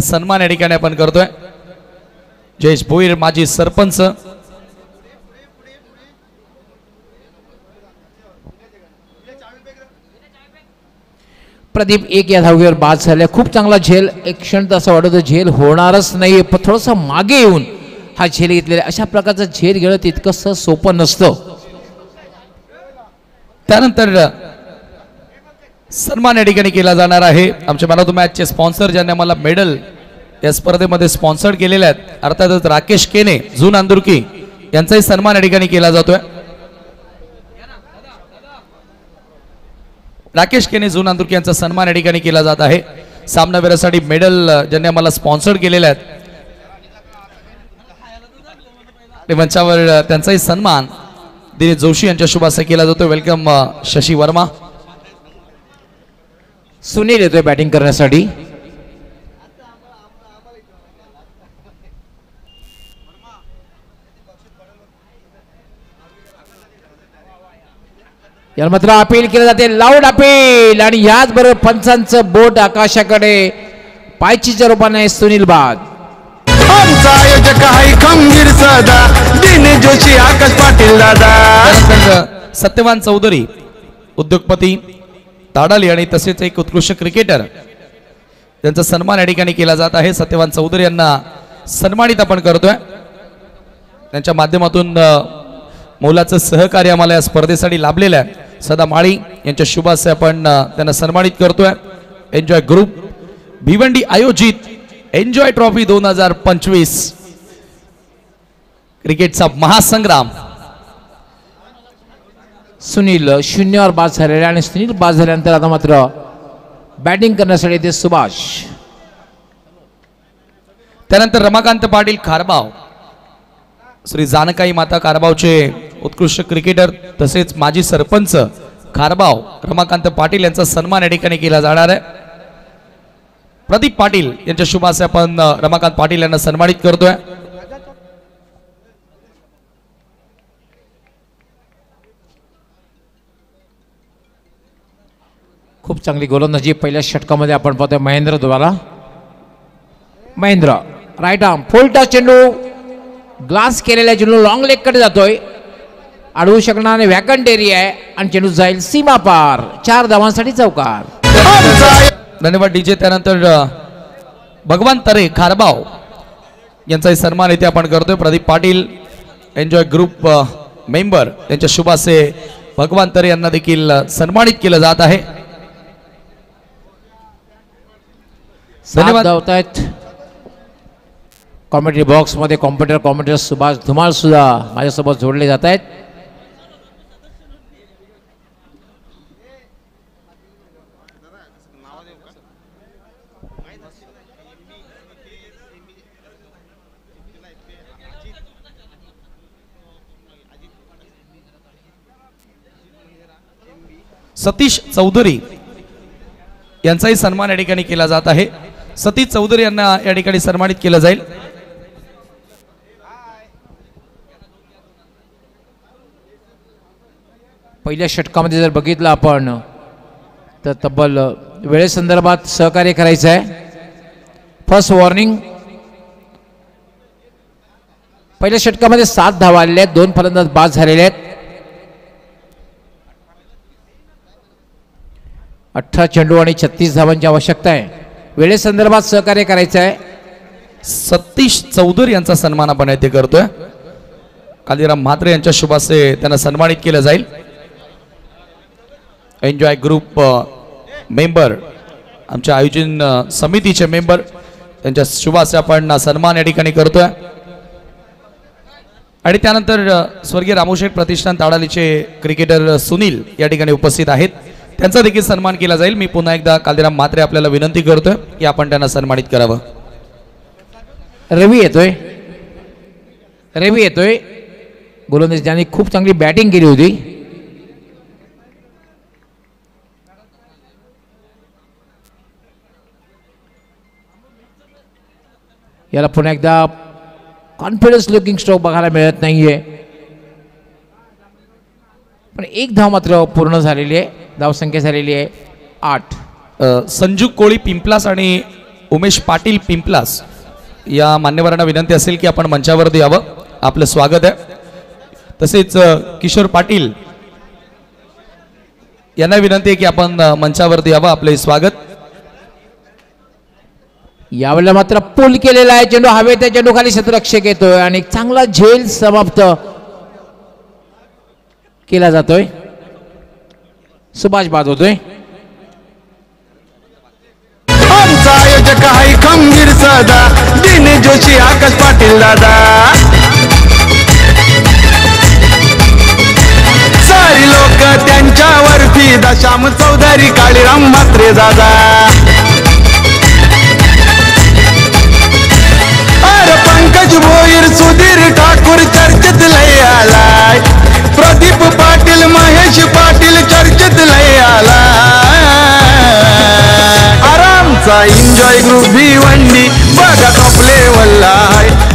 सन्मान या ठिकाणी आपण करतोय. जयेश भोईर माजी सरपंच. प्रदीप एक या धावगीवर बाद झाले. खूप चांगला झेल. एक क्षण तर असं वाटतं झेल होणारच नाहीये, पण थोडंसं मागे येऊन हा झेल घेतलेला. अशा प्रकारचा झेल घेणं तितकंसं सोपं नसतं. त्यानंतर सन्मान या ठिकाणी केला जाणार आहे. आमच्या मॅन ऑफ द मॅचचे स्पॉन्सर ज्यांनी आम्हाला मेडल या स्पर्धेमध्ये स्पॉन्सर केलेले आहेत, अर्थातच राकेश केने झून अंदुर्की यांचाही सन्मान या ठिकाणी केला जातोय. राकेश केने झून अंदुर्की यांचा सन्मान या ठिकाणी केला जात आहे. सामनावीरासाठी मेडल ज्यांनी आम्हाला स्पॉन्सर केलेले आहेत आणि मंचावर त्यांचाही सन्मान दिनेश जोशी यांच्या शुभ हस्ते केला जातो. वेलकम शशी वर्मा. सुनील येतोय बॅटिंग करण्यासाठी. याला मात्र अपील केलं जाते, लाऊड अपील. आणि याच बरोबर पंचांचं बोट आकाशाकडे पायचीच्या रूपाने सुनील बाद. आमचा आयोजक आहे खंबीर सदा दिनेश जोशी आकाश पाटील दादा. त्यानंतर सत्यवान चौधरी उद्योगपती ताडाली आणि तसेच एक उत्कृष्ट क्रिकेटर त्यांचा सन्मान या ठिकाणी केला जात आहे. सत्यवान चौधरी यांना सन्मानित आपण करतोय. त्यांच्या माध्यमातून मोलाचं सहकार्य आम्हाला या स्पर्धेसाठी लाभलेलं आहे. सदा माळी यांच्या शुभ हस्ते आपण त्यांना सन्मानित करतोय. एन्जॉय ग्रुप भिवंडी आयोजित एन्जॉय ट्रॉफी 2025 क्रिकेटचा महासंग्राम. सुनील शून्यावर बाद झालेले आणि सुनील बाद झाल्यानंतर आता मात्र बॅटिंग करण्यासाठी ते सुभाष. त्यानंतर रमाकांत पाटील खारबाव, श्री जानकाई माता कारबावचे उत्कृष्ट क्रिकेटर तसेच माजी सरपंच खारबाव रमाकांत पाटील यांचा सन्मान या ठिकाणी केला जाणार आहे. प्रदीप पाटील यांच्या शुभ हस्ते आपण रमाकांत पाटील यांना सन्मानित करतोय. खूप चांगली गोलंदाजी पहिल्या षटकामध्ये आपण पाहतोय महेंद्र द्वारा. Mahendra right arm full toss चेंडू, ग्लास केलेला चेंडू लॉंग लेग कडे जातोय. अडवू शकणार नाही, वॅकंट एरिया आहे आणि चेंडू जाईल सीमा पार. 4 धावांसाठी चौकार. धन्यवाद डीजे. त्यानंतर भगवान तरे खारबाव यांचाही सन्मान इथे आपण करतोय. Pradeep Patil enjoy group member त्यांच्या शुभ हस्ते भगवान तरे यांना देखील सन्मानित केलं जात आहे. धन्यवाद. धावत आहेत कॉमेंट्री बॉक्स मध्ये कॉमेंटेटर सुभाष धुमाळ सुद्धा माझ्यासोबत जोडले जात आहेत. सतीश चौधरी यांचाही सन्मान या ठिकाणी केला जात आहे. सतीश चौधरी यांना या ठिकाणी सन्मानित केलं जाईल. पहिल्या षटकामध्ये जर बघितलं आपण तर तब्बल वेळेसंदर्भात सहकार्य करायचं आहे. First warning. पहिल्या षटकामध्ये 7 धावा आलेल्या आहेत. 2 फलंदाज बाद झालेले आहेत. 18 चेंडू आणि 36 धावांची आवश्यकता आहे. वेळेसंदर्भात सहकार्य करायचं आहे. सतीश चौधरी यांचा सन्मान आपण येथे करतोय. कालीराम म्हात्रे यांच्या शुभ हस्ते त्यांना सन्मानित केलं जाईल. एन्जॉय ग्रुप मेंबर आमच्या आयोजन समितीचे मेंबर त्यांच्या शुभ हस्ते आपण सन्मान या ठिकाणी करतोय. आणि त्यानंतर स्वर्गीय रामोशेठ प्रतिष्ठान ताडालीचे क्रिकेटर सुनील या ठिकाणी उपस्थित आहेत. त्यांचा देखील सन्मान केला जाईल. मी पुन्हा एकदा कालीराम म्हात्रे आपल्याला विनंती करतोय की आपण त्यांना सन्मानित करावं. रवी येतोय गोलंदाज ज्यांनी खूप चांगली बॅटिंग केली होती. याला पुन्हा एकदा कॉन्फिडन्स लुकिंग स्ट्रोक बघायला मिळत नाहीये. पण एक धाव मात्र पूर्ण झालेली आहे. धावसंख्या झालेली आहे 8. संजू कोळी पिंपलास आणि उमेश पाटील पिंपलास या मान्यवरांना विनंती असेल की आपण मंचावरती यावं. आपलं स्वागत आहे. तसेच किशोर पाटील यांना विनंती आहे की आपण मंचावरती यावं. आपले स्वागत. यावेळेला मात्र पूल केलेला आहे. चेंडू हवे त्या चेंडू खाली क्षेत्ररक्षक येतोय आणि एक चांगला झेल समाप्त केला जातोय. सुभाष बाद होतोय. आमचा आयोजक आहे खंबीर सदा दिनेश जोशी आकाश पाटील दादा. सारी लोक त्यांच्यावर फिदा श्याम चौधरी काळीराम म्हात्रे दादा. अरे पंकज भोईर सुधीर ठाकूर चर्चेत लय आलाय. प्रदीप पाटील महेश पाटील चर्चेत लय आलाय. आरामचा एन्जॉय ग्रुप भिवंडी बघा टॉप लेवलला आहे.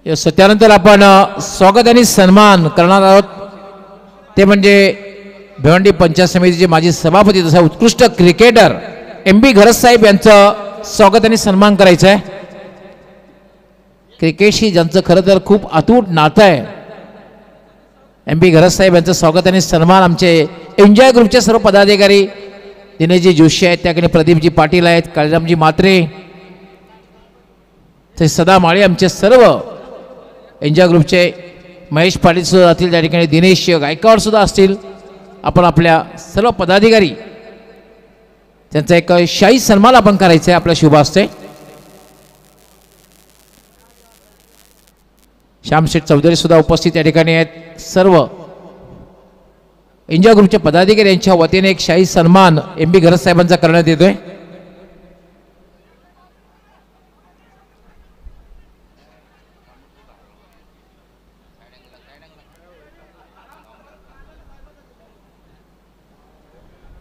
यस, त्यानंतर आपण स्वागत आणि सन्मान करणार आहोत. ते म्हणजे भिवंडी पंचायत समितीचे माजी सभापती तसा उत्कृष्ट क्रिकेटर MB घरस साहेब यांचं स्वागत आणि सन्मान करायचं आहे. क्रिकेटशी ज्यांचं खरं तर खूप अतूट नातं आहे, MB घरस साहेब यांचं स्वागत आणि सन्मान आमचे एन्जॉय ग्रुपचे सर्व पदाधिकारी दिनेशजी जोशी आहेत, त्याकडे प्रदीपजी पाटील आहेत, काळीरामजी म्हात्रे, ते सदा माळे आमचे सर्व एन्जॉय ग्रुपचे महेश पाटील सुद्धा असतील, त्या ठिकाणी दिनेश गायकवाड सुद्धा असतील. आपण आपल्या सर्व पदाधिकारी त्यांचा एक शाही सन्मान आपण करायचा आहे आपल्या शुभ हस्ते. श्यामशेठ चौधरी सुद्धा उपस्थित या ठिकाणी आहेत. सर्व एन्जॉय ग्रुपच्या पदाधिकारी यांच्या वतीने एक शाही सन्मान MB घरस साहेबांचा करण्यात येतोय.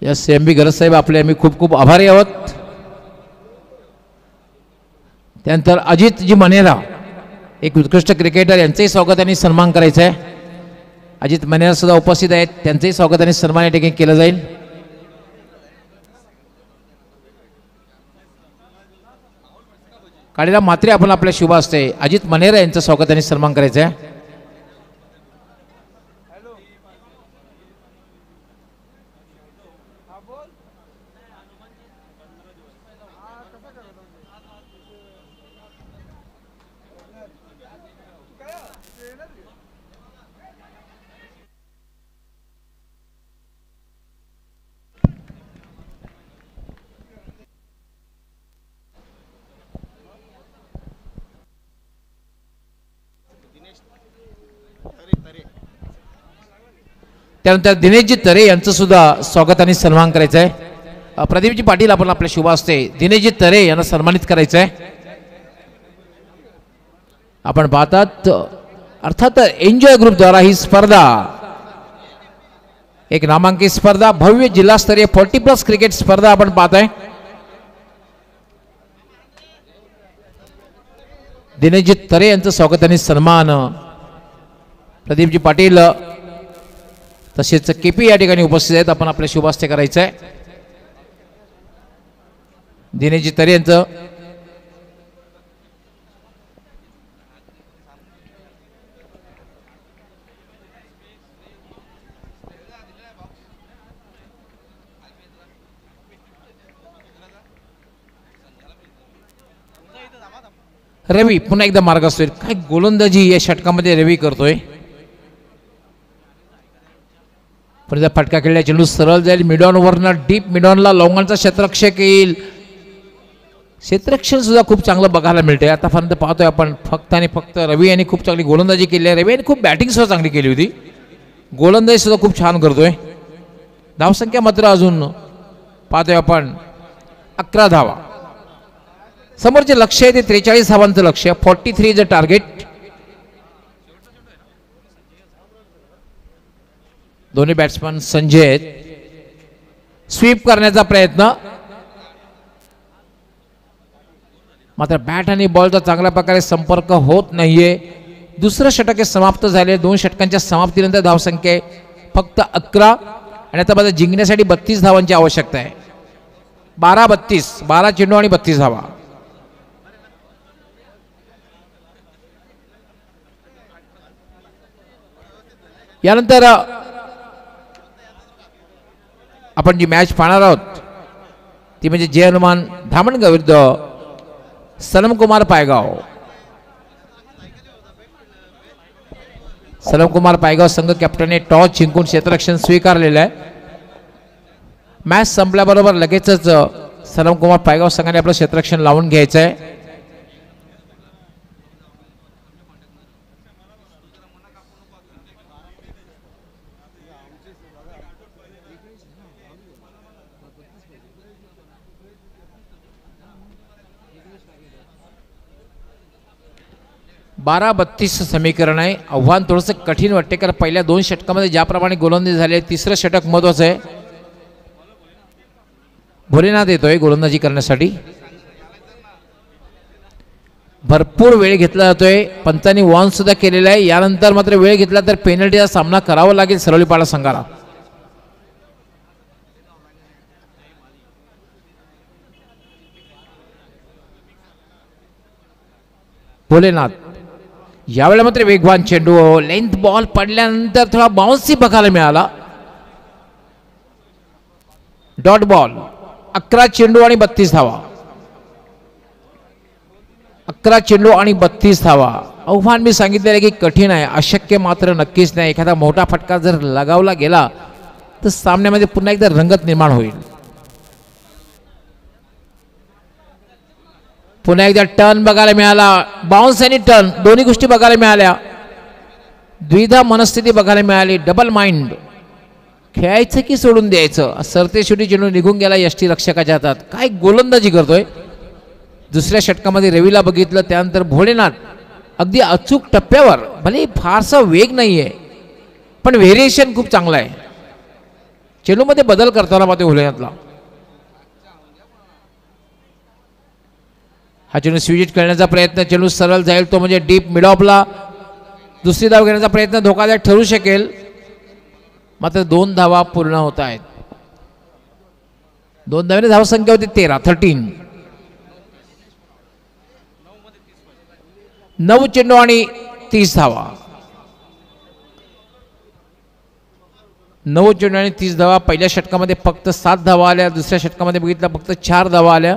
यस, MB घरस साहेब आपले आम्ही खूप खूप आभारी आहोत. त्यानंतर अजितजी मनेरा एक उत्कृष्ट क्रिकेटर, यांचंही स्वागत आणि सन्मान करायचं आहे. अजित मनेरा सुद्धा उपस्थित आहेत, त्यांचंही स्वागत आणि सन्मान या ठिकाणी केलं जाईल. काळीराम म्हात्रे आपण आपल्या शुभ हस्ते अजित मनेरा यांचं स्वागत आणि सन्मान करायचं आहे. त्यानंतर दिनेशजी तरे यांचं सुद्धा स्वागत आणि सन्मान करायचं आहे. प्रदीपजी पाटील आपण आपल्या शुभ हस्ते दिनेशजी तरे यांना सन्मानित करायचं आहे. आपण पाहतात अर्थात एन्जॉय ग्रुप द्वारा ही स्पर्धा एक नामांकित स्पर्धा, भव्य जिल्हास्तरीय 40+ क्रिकेट स्पर्धा आपण पाहताय. दिनेशजी तरे यांचं स्वागत आणि सन्मान प्रदीपजी पाटील तसेच KP या ठिकाणी उपस्थित आहेत, आपण आपल्या शुभ हस्ते करायचं आहे. दिनेशजी तरे यांचं रवी पुन्हा एकदा मार्ग असतोय. काय गोलंदाजी या षटकामध्ये रवी करतोय. पण फटका खेळल्या चेंडू सरळ जाईल मिडॉनवरनं डीप मिडॉनला लवंगांचा क्षेत्ररक्षक येईल. क्षेत्ररक्षण सुद्धा खूप चांगलं बघायला मिळतंय. आतापर्यंत पाहतोय आपण फक्त आणि फक्त रवी यांनी खूप चांगली गोलंदाजी केली आहे. रवी यांनी खूप बॅटिंग सुद्धा चांगली केली होती. गोलंदाजी सुद्धा खूप छान करतोय. धावसंख्या मात्र अजून पाहतोय आपण 11 धावा. समोरचे लक्ष आहे ते 43 धावांचं लक्ष. 43 इज अ टार्गेट. दोन्ही बॅट्समन संजय आहेत. स्वीप करण्याचा प्रयत्न, मात्र बॅट आणि बॉलचा चांगल्या प्रकारे संपर्क होत नाहीये. दुसरं षटक हे समाप्त झाले. 2 षटकांच्या समाप्तीनंतर धावसंख्या आहे फक्त 11 आणि आता माझ्या जिंकण्यासाठी 32 धावांची आवश्यकता आहे. 12-32, 12 चेंडू आणि 32 धावा. यानंतर आपण जी मॅच पाहणार आहोत ती म्हणजे जय हनुमान धामणगाव विरुद्ध सनमकुमार पायगाव. सनमकुमार पायगाव संघ कॅप्टनने टॉस जिंकून क्षेत्ररक्षण स्वीकारलेलं आहे. मॅच संपल्याबरोबर लगेचच सनमकुमार पायगाव संघाने आपलं क्षेत्ररक्षण लावून घ्यायचं आहे. बारा 32 समीकरण आहे. आव्हान थोडंसं कठीण वाटते कारण पहिल्या 2 षटकामध्ये ज्याप्रमाणे गोलंदाजी झाली तिसरं षटक महत्वाचं आहे. भोलेनाथ येतोय गोलंदाजी करण्यासाठी. भरपूर वेळ घेतला जातोय. पंचांनी वॉर्न सुद्धा केलेला आहे. यानंतर मात्र वेळ घेतला तर पेनल्टीचा सामना करावा लागेल सरवलीपाडा संघाला. भोलेनाथ यावेळेला मात्र वेगवान चेंडू. लेंथ बॉल पडल्यानंतर थोडा बाउन्सही बघायला मिळाला. Dot ball. 11 चेंडू आणि 32 धावा. 11 चेंडू आणि 32 धावा. आव्हान मी सांगितलेलं आहे की कठीण आहे, अशक्य मात्र नक्कीच नाही. एखादा मोठा फटका जर लगावला गेला तर सामन्यामध्ये पुन्हा एकदा रंगत निर्माण होईल. पुन्हा एकदा टर्न बघायला मिळाला. बाउन्स आणि टर्न दोन्ही गोष्टी बघायला मिळाल्या. द्विधा मनस्थिती बघायला मिळाली. Double mind. खेळायचं की सोडून द्यायचं. सरते शेवटी चेंडू निघून गेला यष्टी रक्षकाच्या हातात. काय गोलंदाजी करतोय. दुसऱ्या षटकामध्ये रवीला बघितलं. त्यानंतर भोलेनाथ अगदी अचूक टप्प्यावर. भले फारसा वेग नाहीये पण व्हेरिएशन खूप चांगलं आहे. चेंडूमध्ये बदल करताना मात्र भोलेनाथला हा चेंडू स्विच करण्याचा प्रयत्न. चेंडू सरळ जाईल तो म्हणजे डीप मिड ऑफला. दुसरी धाव घेण्याचा प्रयत्न धोकादायक ठरू शकेल. मात्र 2 धावा पूर्ण होत आहेत. 2 धावेने धावसंख्या होती 13. 9 चेंडू आणि 30 धावा. 9 चेंडू आणि 30 धावा. पहिल्या षटकामध्ये फक्त 7 धावा आल्या. दुसऱ्या षटकामध्ये बघितलं फक्त 4 धावा आल्या.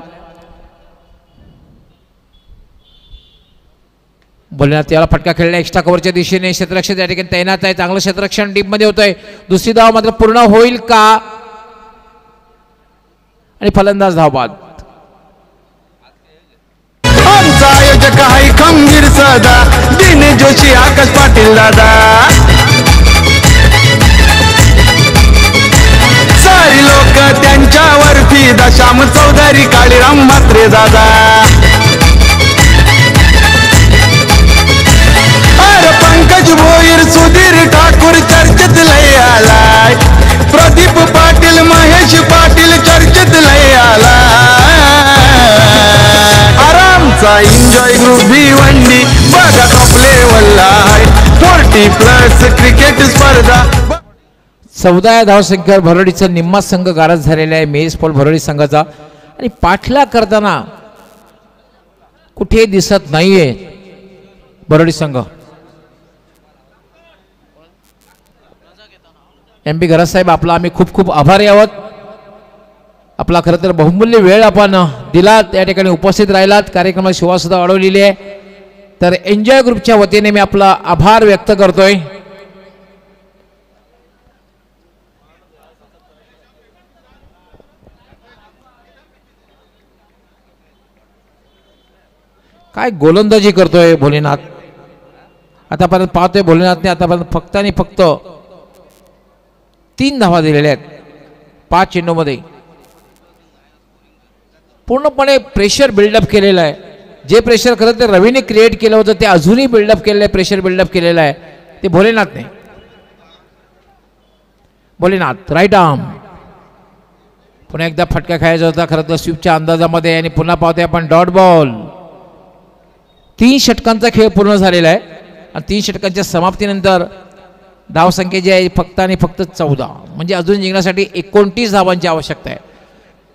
भोलेनाथ याला फटका खेळला एक्स्ट्रा कव्हरच्या दिशेने. क्षेत्ररक्षण त्या ठिकाणी तैनात आहे. चांगलं क्षेत्ररक्षण डीप मध्ये होतंय. दुसरी धाव मात्र पूर्ण होईल का आणि फलंदाज धावबाद. आमचा आयोजक आहे खंबीर सदा दिनेश जोशी आकाश पाटील दादा. सारी लोक त्यांच्यावर फिदा श्याम चौधरी काळीराम म्हात्रे दादा. पंकज भोईर सुधीर ठाकूर चर्चेत लय आलाय. प्रदीप पाटील महेश पाटील चर्चेत लय आलाय. आरामचा एन्जॉय ग्रुप भिवंडी बघा टॉप लेवलला आहे. 40+ क्रिकेट स्पर्धा. 14 या धावसंख्येवर भरोडीचा निम्मा संघ गारज झालेला आहे. मेस पॉल भरोडी संघाचा आणि पाठला करताना कुठे दिसत नाहीये भरोडी संघ. MP घरात साहेब आपला आम्ही खूप खूप आभारी आहोत. आपला खरं तर बहुमूल्य वेळ आपण दिलात. या ठिकाणी उपस्थित राहिलात. कार्यक्रमात शोभा सुद्धा वाढवलेली आहे. तर एन्जॉय ग्रुपच्या वतीने मी आपला आभार व्यक्त करतोय. काय गोलंदाजी करतोय भोलेनाथ. आतापर्यंत पाहतोय भोलेनाथने आतापर्यंत फक्त आणि फक्त 3 धावा दिलेल्या आहेत 5 चेंडूमध्ये. पूर्णपणे प्रेशर बिल्डअप केलेलं आहे. जे प्रेशर खरं तर रवीने क्रिएट केलं होतं ते अजूनही बिल्डअप केलेलं आहे. प्रेशर बिल्डअप केलेलं आहे ते भोलेनाथने. Bholenath right arm. पुन्हा एकदा फटका खेळायचा होता खरं तर स्वीपच्या अंदाजामध्ये आणि पुन्हा पाहतोय आपण डॉट बॉल. 3 षटकांचा खेळ पूर्ण झालेला आहे. आणि 3 षटकांच्या समाप्तीनंतर धावसंख्या जी आहे फक्त आणि फक्त 14, म्हणजे अजून जिंकण्यासाठी 29 धावांची आवश्यकता आहे.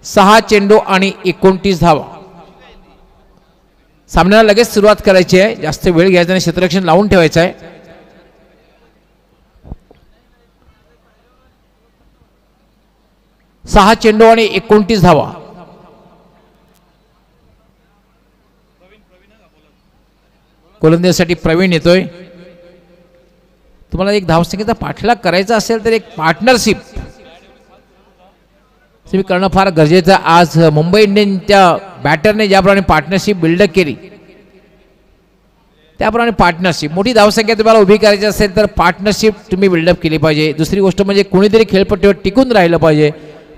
6 चेंडू आणि 29 धावा. सामन्याला लगेच सुरुवात करायची आहे, जास्त वेळ घ्यायचा आणि क्षेत्ररक्षण लावून ठेवायचं आहे. सहा चेंडू आणि 29 धावा. गोलंदाजीसाठी प्रवीण येतोय. तुम्हाला एक धावसंख्येचा पाठलाग करायचा असेल तर एक पार्टनरशिप तुम्ही करणं फार गरजेचं आहे. आज मुंबई इंडियन्सच्या बॅटरने ज्याप्रमाणे पार्टनरशिप बिल्डअप केली त्याप्रमाणे पार्टनरशिप, मोठी धावसंख्या तुम्हाला उभी करायची असेल तर पार्टनरशिप तुम्ही बिल्डअप केली पाहिजे. दुसरी गोष्ट म्हणजे कोणीतरी खेळपट्टीवर टिकून राहिलं पाहिजे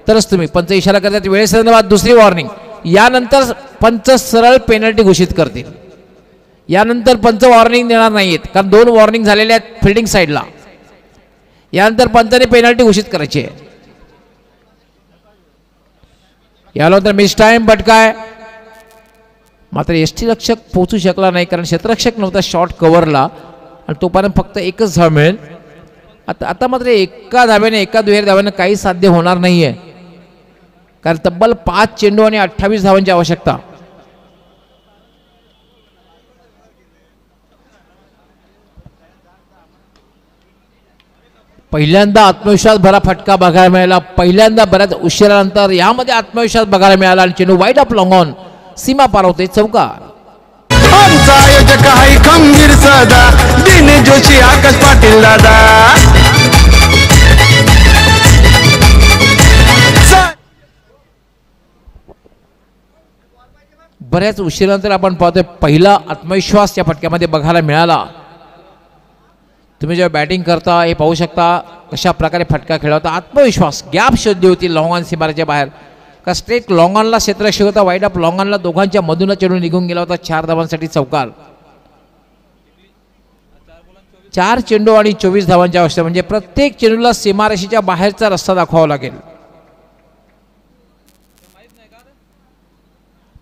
तरच तुम्ही. पंच इशारा करतात वेळेसंदर्भात दुसरी वॉर्निंग. यानंतर पंच सरळ पेनल्टी घोषित करतील. यानंतर पंच वॉर्निंग देणार नाहीत, कारण 2 वॉर्निंग झालेल्या आहेत फिल्डिंग साईडला. यानंतर पंचाने पेनल्टी घोषित करायची आहे. यानंतर मिस टाइम बटकाय, मात्र यष्टीरक्षक पोहोचू शकला नाही कारण क्षेत्ररक्षक नव्हता शॉर्ट कव्हरला आणि तोपर्यंत फक्त 1च धाव मिळेल. आता मात्र एका धाव्याने एका दुहेरी धाव्याने काही साध्य होणार नाहीये, कारण तब्बल 5 चेंडू आणि 28 धावांची आवश्यकता. पहिल्यांदा आत्मविश्वास भरा फटका बघायला मिळाला. पहिल्यांदा बऱ्याच उशिरानंतर यामध्ये आत्मविश्वास बघायला मिळाला आणि चेंडू वाईड ऑफ लॉंग ऑन सीमा पार होते. चौकार. आमचा आयोजक आहे खंबीर सदा, दिनेश जोशी, आकाश पाटील दादा. बऱ्याच उशिरानंतर आपण पाहतोय पहिला आत्मविश्वास या फटक्यामध्ये बघायला मिळाला. तुम्ही जेव्हा बॅटिंग करता हे पाहू शकता कशा प्रकारे फटका खेळला होता. आत्मविश्वास, गॅप शोधली होती लॉंग ऑन सीमारेच्या बाहेर, का स्ट्रेट लॉंग ऑनला क्षेत्ररक्षक होता, वाईड ऑफ लॉंग ऑनला दोघांच्या मधून चेंडू निघून गेला होता. 4 धावांसाठी चौकार. 4 चेंडू आणि 24 धावांची आवश्यकता, म्हणजे प्रत्येक चेंडूला सीमारेषेच्या बाहेरचा रस्ता दाखवावा लागेल.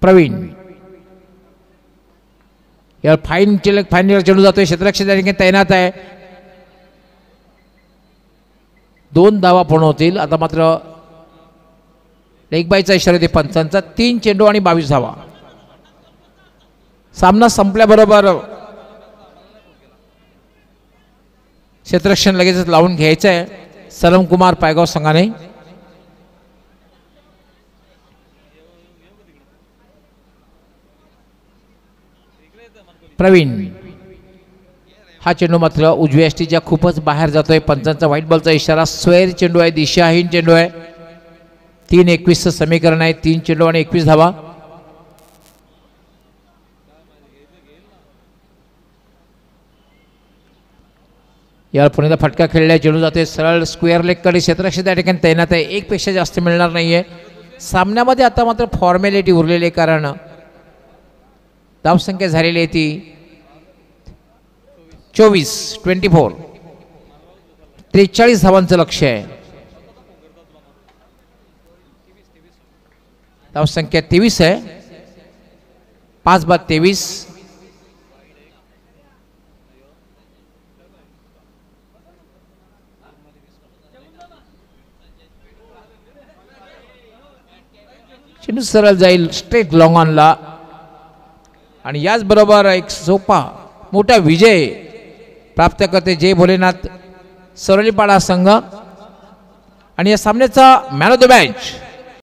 प्रवीण यावर फाईन चेंडू जातोय. क्षेत्ररक्षक त्या ठिकाणी तैनात आहे. 2 धावा पूर्ण होतील. आता मात्र लेग बायचा इशारा होते पंचांचा. 3 चेंडू आणि 22 धावा. सामना संपल्याबरोबर क्षेत्ररक्षण लगेचच लावून घ्यायचं आहे सलम कुमार पायगाव संघाने. प्रवीण हा चेंडू मात्र उजव्या यष्टीच्या खूपच बाहेर जातोय. पंचांचा व्हाईट बॉलचा इशारा. स्वैर चेंडू आहे, दिशाहीन चेंडू आहे. 3-21 समीकरण आहे. 3 चेंडू आणि 21 धावा. यावर पुण्याला फटका खेळल्या चेंडू जाते सरळ स्क्वेअर लेग कडे. क्षेत्ररक्षक त्या ठिकाणी तैनात आहे. 1 पेक्षा जास्त मिळणार नाहीये सामन्यामध्ये. आता मात्र फॉर्मॅलिटी उरलेली आहे, कारण धावसंख्या झालेली आहे ती 24 43 धावांचं लक्ष्य आहे. धावसंख्या 23 आहे. 5 बाद 23. चेंडू सरळ जाईल स्ट्रेट लॉंग ऑनला आणि याचबरोबर एक सोपा मोठा विजय प्राप्त करते जय भोलेनाथ सरोलीपाडा संघ. आणि या सामन्याचा मॅन ऑफ द मॅच